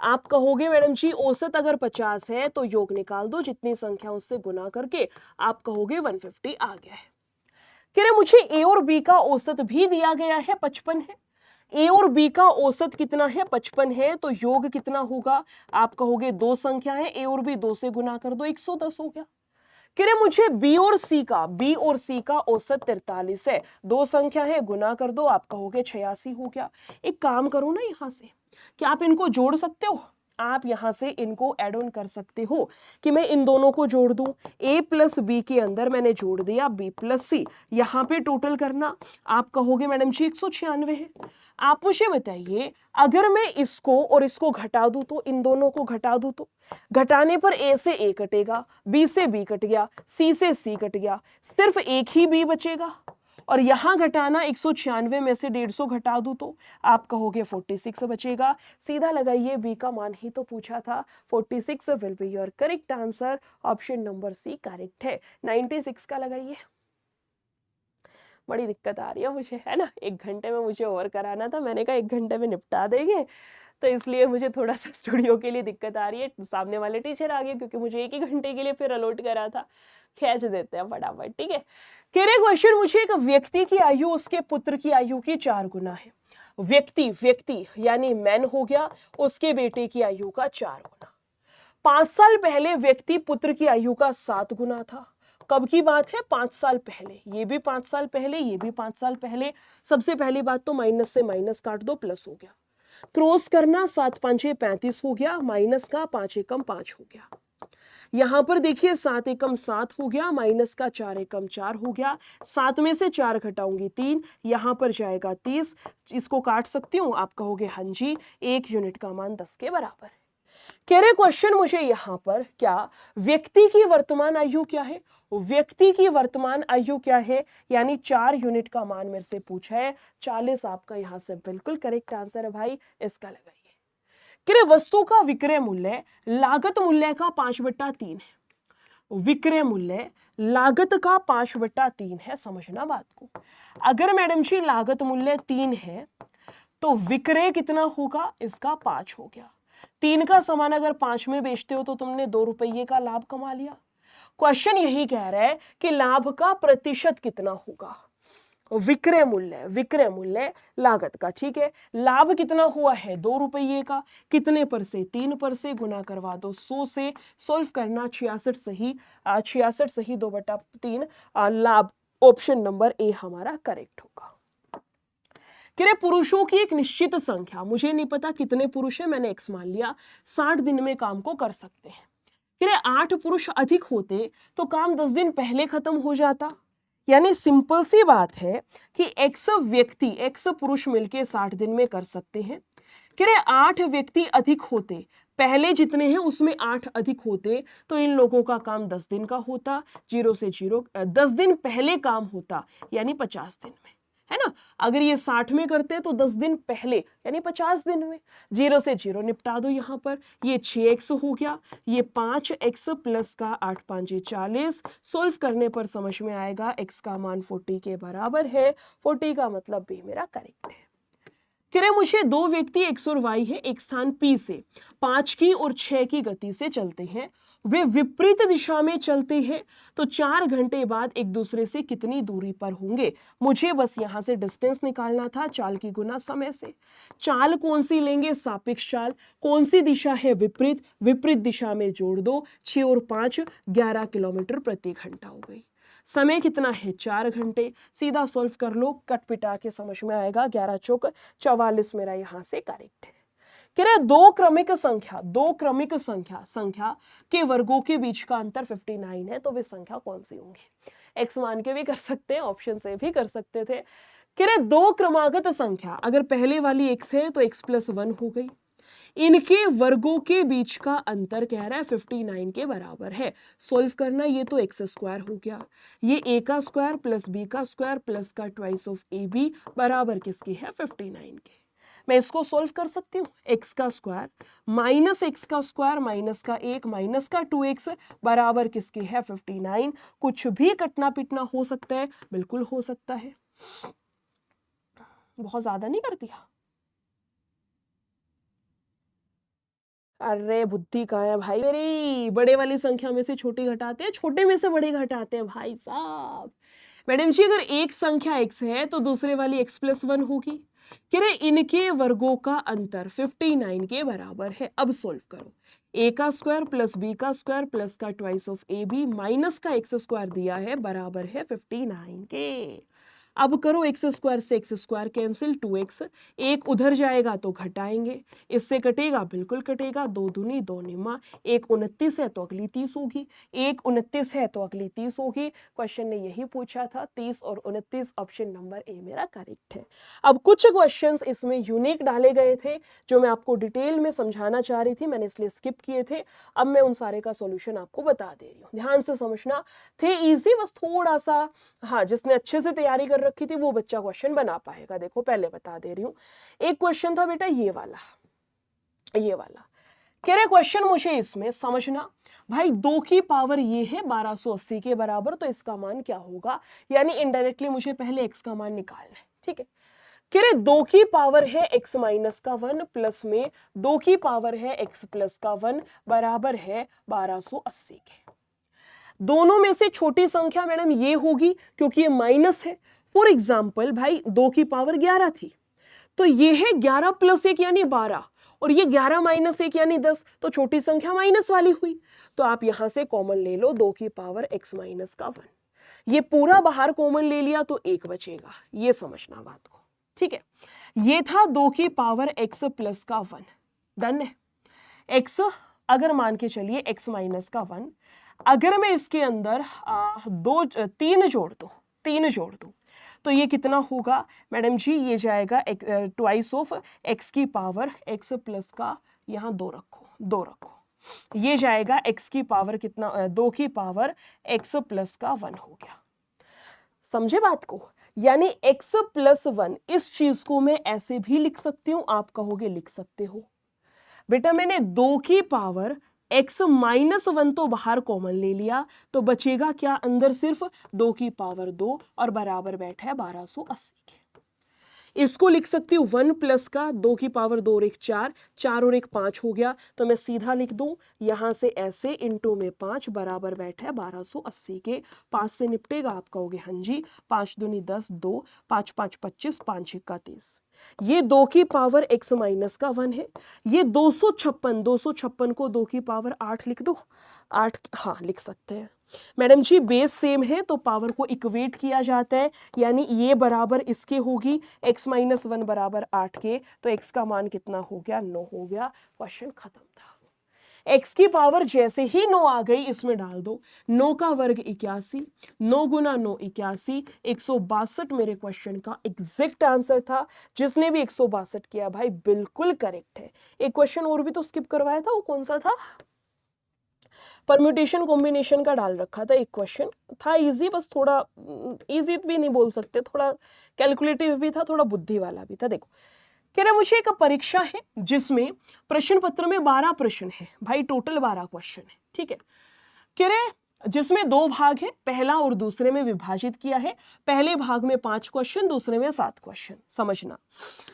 आप कहोगे मैडम जी औसत अगर 50 है तो योग निकाल दो, जितनी संख्या उससे गुना करके। आप कहोगे 150 आ गया है। कह रहे मुझे ए और बी का औसत भी दिया गया है, 55 है। ए और बी का औसत कितना है? 55 है, तो योग कितना होगा? आप कहोगे 2 संख्या है, ए और बी 2 से गुना कर दो, 110 हो गया। कह रहे मुझे बी और सी का औसत 43 है, 2 संख्या है, गुना कर दो। आप कहोगे 86 हो गया। एक काम करो ना, यहां से क्या आप इनको जोड़ सकते हो? आप यहां से इनको ऐड ऑन कर सकते हो कि मैं इन दोनों को जोड़ दूं। a प्लस बी के अंदर मैंने जोड़ दिया b प्लस सी, यहां पे टोटल करना, आप कहोगे मैडम जी 196 है। आप मुझे बताइए अगर मैं इसको और इसको घटा दूं तो, इन दोनों को घटा दूं तो, घटाने पर a से a कटेगा, b से b कट गया, c से c कट गया, सिर्फ एक ही b बचेगा। और यहां घटाना 196 में से 150 घटा दूं तो आप कहोगे 46 बचेगा। सीधा लगाइए, बी का मान ही तो पूछा था। 46 will be your correct answer. Option number C correct है। 96 का लगाइए। बड़ी दिक्कत आ रही है मुझे, है ना, 1 घंटे में मुझे और कराना था, मैंने कहा 1 घंटे में निपटा देंगे, तो इसलिए मुझे थोड़ा सा स्टूडियो के लिए दिक्कत आ रही है। सामने वाले टीचर आ गए क्योंकि मुझे 1 ही घंटे के लिए फिर अलॉट करा था। खींच देते हैं फटाफट, ठीक है। कह रहे क्वेश्चन मुझे, एक व्यक्ति की आयु उसके पुत्र की आयु की 4 गुना है। व्यक्ति यानी मैन हो गया, उसके बेटे की आयु का 4 गुना। 5 साल पहले व्यक्ति पुत्र की आयु का 7 गुना था। कब की बात है? 5 साल पहले। ये भी 5 साल पहले, ये भी 5 साल पहले। सबसे पहली बात तो माइनस से माइनस काट दो, प्लस हो गया। क्रॉस करना, 7 5 35 हो गया, माइनस का 5 एकम 5 हो गया। यहां पर देखिए 7 एकम 7 हो गया, माइनस का 4 एकम 4 हो गया। 7 में से 4 घटाऊंगी 3, यहां पर जाएगा 30। इसको काट सकती हूं? आप कहोगे हाँ जी। 1 यूनिट का मान 10 के बराबर है। कह रहे क्वेश्चन मुझे यहां पर, क्या व्यक्ति की वर्तमान आयु क्या है? व्यक्ति की वर्तमान आयु क्या है? यानी 4 यूनिट का मान मेरे से पूछा है। 40 आपका यहां से बिल्कुल करेक्ट आंसर है भाई, इसका लगाइए। कह रहे वस्तु का विक्रय मूल्य लागत मूल्य का 5/3 है। विक्रय मूल्य लागत का 5/3 है, समझना बात को। अगर मैडम जी लागत मूल्य 3 है तो विक्रय कितना होगा? इसका 5 हो गया। 3 का सामान अगर 5 में बेचते हो तो तुमने 2 रुपये का लाभ कमा लिया। क्वेश्चन यही कह रहा है कि लाभ का प्रतिशत कितना होगा। विक्रय मूल्य लागत का, ठीक है। लाभ कितना हुआ है? 2 रुपये का। कितने पर से? 3 पर से। गुना करवा दो 100 से। सॉल्व करना, 66 सही 2/3 लाभ। ऑप्शन नंबर ए हमारा करेक्ट होगा। कह रहे पुरुषों की एक निश्चित संख्या, मुझे नहीं पता कितने पुरुष हैं, मैंने एक्स मान लिया, 60 दिन में काम को कर सकते हैं। कह रहे 8 पुरुष अधिक होते तो काम 10 दिन पहले खत्म हो जाता। यानी सिंपल सी बात है कि एक्स पुरुष मिलके 60 दिन में कर सकते हैं। कह रहे 8 व्यक्ति अधिक होते, पहले जितने हैं उसमें 8 अधिक होते तो इन लोगों का काम 10 दिन का होता। 0 से 0 10 दिन पहले काम होता, यानी 50 दिन में, है ना। अगर ये 60 में करते हैं तो 10 दिन पहले यानी 50 दिन में। 0 से 0 निपटा दो यहां पर। ये 6x हो गया, ये 5x प्लस का 8 5 40। सोल्व करने पर समझ में आएगा x का मान 40 के बराबर है। 40 का मतलब बी मेरा करेक्ट है। कह रहे मुझे 2 व्यक्ति x और y है, एक स्थान P से 5 की और 6 की गति से चलते हैं। वे विपरीत दिशा में चलते हैं तो 4 घंटे बाद एक दूसरे से कितनी दूरी पर होंगे? मुझे बस यहां से डिस्टेंस निकालना था, चाल की गुना समय से। चाल कौन सी लेंगे? सापेक्ष चाल। कौन सी दिशा है? विपरीत। विपरीत दिशा में जोड़ दो, 6 और 5 11 किलोमीटर प्रति घंटा हो गई। समय कितना है? 4 घंटे। सीधा सॉल्व कर लो, कट पिटा के समझ में आएगा। 11 चौक 44 मेरा यहां से करेक्ट है। कह रहे दो क्रमिक संख्या के वर्गों के बीच का अंतर 59 है, तो वे संख्या कौन सी होंगी? एक्स मान के भी कर सकते हैं, ऑप्शन से भी कर सकते थे। कह रहे 2 क्रमागत संख्या, अगर पहले वाली एक्स है तो x + 1 हो गई। इनके वर्गों के बीच का अंतर कह रहा है 59 के बराबर है। सॉल्व करना, ये तो x² हो गया, ये a का स्क्वायर प्लस b का स्क्वायर प्लस का ट्वाइस ऑफ ab बराबर किसके है? 59 के। मैं इसको सॉल्व कर सकती हूँ। x का स्क्वायर माइनस x का स्क्वायर माइनस का 1 माइनस का 2x बराबर किसके है? 59। कुछ भी कटना पिटना हो सकता है, बिल्कुल हो सकता है। बहुत ज्यादा नहीं कर दिया? अरे बुद्धि कहाँ है भाई मेरी? बड़े वाली संख्या में से छोटी घटाते हैं, छोटे में से बड़े घटाते हैं भाई साहब। मैडम जी अगर एक संख्या x है तो दूसरे वाली x + 1 होगी। कह रहे इनके वर्गों का अंतर 59 के बराबर है। अब सॉल्व करो। a का स्क्वायर प्लस b का स्क्वायर प्लस का ट्वाइस ऑफ ab माइनस का x² दिया है बराबर है 59 के। अब करो एक्स स्क्वायर से एक्स स्क्वायर कैंसिल, 2x, एक उधर जाएगा तो घटाएंगे, इससे कटेगा, बिल्कुल कटेगा, 2 दूनी 2 निम्मा, 1 29 है तो अगली 30 होगी, 1 29 है तो अगली 30 होगी। क्वेश्चन ने यही पूछा था, 30 और 29, ऑप्शन नंबर ए मेरा करेक्ट है। अब कुछ क्वेश्चंस इसमें यूनिक डाले गए थे जो मैं आपको डिटेल में समझाना चाह रही थी, मैंने इसलिए स्किप किए थे। अब मैं उन सारे का सॉल्यूशन आपको बता दे रही हूँ, ध्यान से समझना। थे इजी, बस थोड़ा सा, हाँ, जिसने अच्छे से तैयारी कर रखी थी वो बच्चा क्वेश्चन बना पाएगा। देखो पहले बता दे रही हूँ, एक क्वेश्चन था बेटा ये वाला, ये वाला कह रहे क्वेश्चन मुझे इसमें समझना, भाई 2 की पावर ये है 1280 के बराबर, तो इसका मान क्या होगा, यानी इनडायरेक्टली मुझे पहले x का मान निकालना है, ठीक है। कह रहे 2 की पावर है x माइनस का 1 प्लस में 2 की पावर है x प्लस का 1 बराबर है 1280 के। दोनों में से छोटी संख्या मैडम ये होगी क्योंकि ये माइनस है। फॉर एग्जाम्पल भाई 2 की पावर 11 थी, तो ये है 11 प्लस 1 यानी 12, और ये 11 माइनस 1 यानी 10, तो छोटी संख्या माइनस वाली हुई। तो आप यहां से कॉमन ले लो 2 की पावर x माइनस का 1, ये पूरा बाहर कॉमन ले लिया तो 1 बचेगा, ये समझना बात को, ठीक है। ये था 2 की पावर x प्लस का 1, डन है। x अगर मान के चलिए x माइनस का 1, अगर मैं इसके अंदर 3 जोड़ दूं तो ये कितना होगा मैडम जी, ये जाएगा ट्वाइस ऑफ x की पावर x प्लस का, यहाँ 2 रखो, ये जाएगा x की पावर कितना, 2 की पावर x प्लस का 1 हो गया। समझे बात को, यानी x प्लस 1, इस चीज को मैं ऐसे भी लिख सकती हूं, आप कहोगे लिख सकते हो बेटा, मैंने 2 की पावर x माइनस 1 तो बाहर कॉमन ले लिया, तो बचेगा क्या अंदर, सिर्फ 2 की पावर 2 और बराबर बैठा है 1280 के। इसको लिख सकती हूँ 1 प्लस का 2 की पावर 2 और 1 4, 4 और 1 5 हो गया, तो मैं सीधा लिख दूं यहां से ऐसे, इंटू में 5 बराबर बैठा है 1280 के। 5 से निपटेगा, आप कहोगे हाँ जी, 5 दूनी 10, 2, 5 5 25, 5 1 30। ये 2 की पावर x माइनस का 1 है, ये 256 को 2 की पावर 8 लिख दो, 8, हाँ लिख सकते हैं मैडम जी, बेस सेम है तो पावर को इक्वेट किया जाता है, यानी ये बराबर इसके होगी, x माइनस 1 बराबर 8 के, तो x का मान कितना हो गया, 9 हो गया, क्वेश्चन खत्म था। x की पावर जैसे ही 9 आ गई इसमें डाल दो, 9 का वर्ग 81, 9 गुना 9 81, 162 मेरे क्वेश्चन का एग्जैक्ट आंसर था। जिसने भी 162 किया भाई बिल्कुल करेक्ट है। एक क्वेश्चन और भी तो स्किप करवाया था, वो कौन सा था, परम्यूटेशन कॉम्बिनेशन का डाल रखा था, एक क्वेश्चन था इजी, बस थोड़ा इजी भी नहीं बोल सकते, थोड़ा कैलकुलेटिव भी था, थोड़ा बुद्धि वाला भी था। देखो कह रहे मुझे एक परीक्षा है जिसमें प्रश्न पत्र में 12 प्रश्न है भाई, टोटल 12 क्वेश्चन है, ठीक है। कह रहे जिसमें 2 भाग है, पहला और दूसरे में विभाजित किया है, पहले भाग में 5 क्वेश्चन, दूसरे में 7 क्वेश्चन। समझना,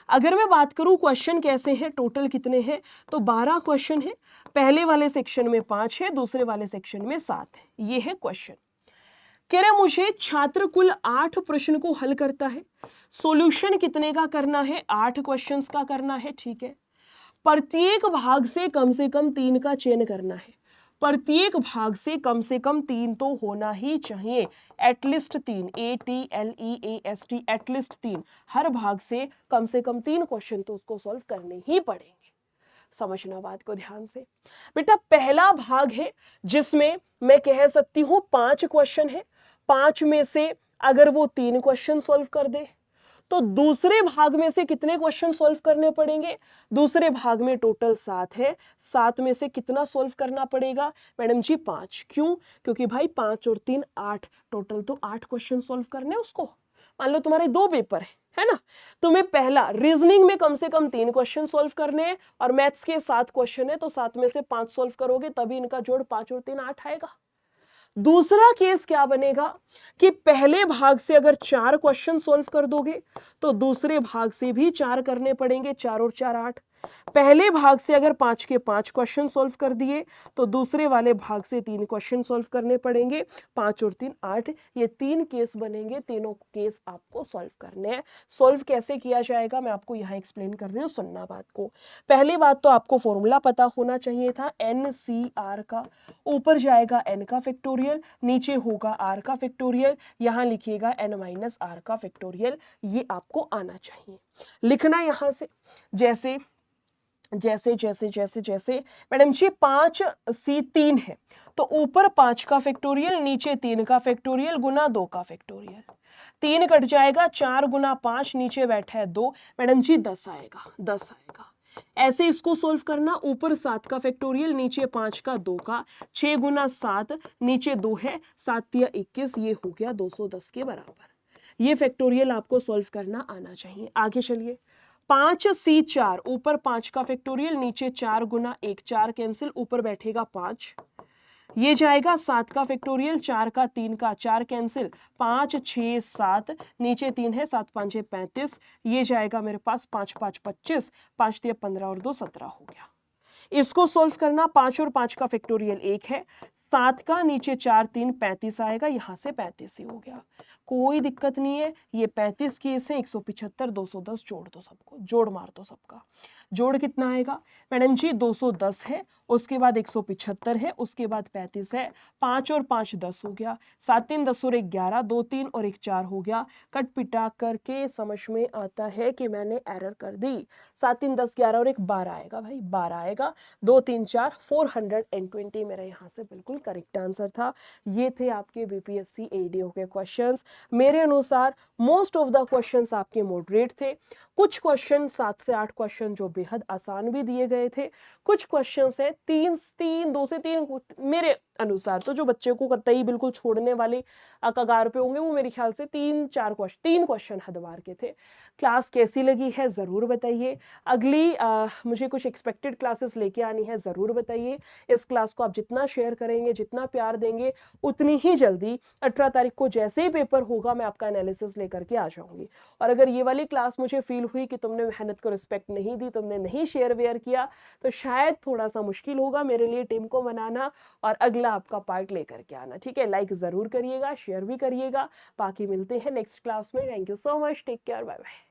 अगर मैं बात करूं क्वेश्चन कैसे हैं, टोटल कितने हैं, तो 12 क्वेश्चन है, पहले वाले सेक्शन में 5 है, दूसरे वाले सेक्शन में 7 है, ये है क्वेश्चन। कह रहे मुझे छात्र कुल 8 प्रश्न को हल करता है, सॉल्यूशन कितने का करना है, 8 क्वेश्चंस का करना है, ठीक है। प्रत्येक भाग से कम 3 का चयन करना है, प्रत्येक भाग से कम 3 तो होना ही चाहिए, एटलीस्ट 3, ATLEAST, एटलीस्ट 3, हर भाग से कम 3 क्वेश्चन तो उसको सॉल्व करने ही पड़ेंगे। समझना बात को ध्यान से बेटा, पहला भाग है जिसमें मैं कह सकती हूं 5 क्वेश्चन है, 5 में से अगर वो 3 क्वेश्चन सॉल्व कर दे तो दूसरे भाग में से कितने क्वेश्चन सॉल्व करने पड़ेंगे, दूसरे भाग में टोटल 7 है, 7 में से कितना सॉल्व करना पड़ेगा मैडम जी, 5। क्यों, क्योंकि भाई 5 और 3 8, टोटल तो 8 क्वेश्चन सॉल्व करने उसको। मान लो तुम्हारे 2 पेपर है ना, तुम्हें पहला रीजनिंग में कम से कम 3 क्वेश्चन सॉल्व करने हैं और मैथ्स के 7 क्वेश्चन है, तो 7 में से 5 सॉल्व करोगे तभी इनका जोड़ 5 और 3 8 आएगा। दूसरा केस क्या बनेगा कि पहले भाग से अगर 4 क्वेश्चन सॉल्व कर दोगे तो दूसरे भाग से भी 4 करने पड़ेंगे, 4 और 4 8, पहले भाग से अगर 5 के 5 क्वेश्चन सॉल्व कर दिए तो दूसरे वाले भाग से 3 क्वेश्चन सॉल्व करने पड़ेंगे। 5 और 3 8, ये 3 केस बनेंगे, तीनों केस आपको सॉल्व करने हैं। सॉल्व कैसे किया जाएगा मैं आपको यहाँ एक्सप्लेन कर रही हूँ, सुनना बात को। पहली बात तो आपको फॉर्मूला पता होना चाहिए था NCR का। ऊपर जाएगा n का फैक्टोरियल, नीचे होगा r का फैक्टोरियल, यहाँ लिखिएगा n-r का फैक्टोरियल। ये आपको आना चाहिए। लिखना यहाँ से जैसे जैसे जैसे जैसे जैसे मैडम जी 5C3 है तो ऊपर 5 का फैक्टोरियल, नीचे 3 का फैक्टोरियल गुना 2 का फैक्टोरियल। 3 कट जाएगा, 4 गुना 5, नीचे बैठा है 2, मैडम जी 10 आएगा, 10 आएगा। ऐसे इसको सोल्व करना, ऊपर 7 का फैक्टोरियल, नीचे 5 का 2 का, 6 गुना 7, नीचे 2 है, 7 या 21, ये हो गया 210 के बराबर। ये फैक्टोरियल आपको सोल्व करना आना चाहिए। आगे चलिए, 5C4, ऊपर 5 का फैक्टोरियल, नीचे 4 गुना 1, 4 कैंसिल, ऊपर बैठेगा 5, ये जाएगा 7 का फैक्टोरियल, 4 का 3 का 4 कैंसिल, 5 6 7, नीचे 3 है, 7 5 है 35, ये जाएगा मेरे पास 5 5 25, 5 3 15 और 2 17 हो गया। इसको सोल्व करना, 5 और 5 का फैक्टोरियल 1 है, 7 का नीचे 4 3 35 आएगा, यहां से 35 ही हो गया, कोई दिक्कत नहीं है। ये 35 केस है, 175 210 जोड़ दो सबको, जोड़ मार दो सबका। जोड़ कितना आएगा मैडम जी, 210 है, उसके बाद 175 है, उसके बाद 35 है, 5 और 5 10 हो गया, 7 3 10 और 1 11, 2 3 और 1 4 हो गया। कट पिटा करके समझ में आता है कि मैंने एरर कर दी। 7 3 10 11 और 1 12 आएगा भाई, 12 आएगा, 2 3 4 420 मेरा यहाँ से बिल्कुल करेक्ट आंसर था। ये थे आपके बीपीएससी एडीओ के क्वेश्चंस। मेरे अनुसार मोस्ट ऑफ द क्वेश्चंस आपके मॉडरेट थे। कुछ क्वेश्चन 7 से 8 क्वेश्चन जो बेहद आसान भी दिए गए थे, कुछ क्वेश्चंस है 2 से 3 मेरे अनुसार तो जो बच्चे को कतई बिल्कुल छोड़ने वाले कगार पे होंगे, वो मेरे ख्याल से 3 क्वेश्चन हदवार के थे। क्लास कैसी लगी है ज़रूर बताइए। अगली मुझे कुछ एक्सपेक्टेड क्लासेस लेके आनी है, ज़रूर बताइए। इस क्लास को आप जितना शेयर करेंगे, जितना प्यार देंगे, उतनी ही जल्दी 18 तारीख को जैसे ही पेपर होगा मैं आपका एनालिसिस लेकर के आ जाऊंगी। और अगर ये वाली क्लास मुझे फील हुई कि तुमने मेहनत को रिस्पेक्ट नहीं दी, तुमने नहीं शेयर वेयर किया, तो शायद थोड़ा सा मुश्किल होगा मेरे लिए टीम को मनाना और अगला आपका पार्ट लेकर के आना। ठीक है, लाइक ज़रूर करिएगा, शेयर भी करिएगा। बाकी मिलते हैं नेक्स्ट क्लास में। Thank you so much, take care, bye bye.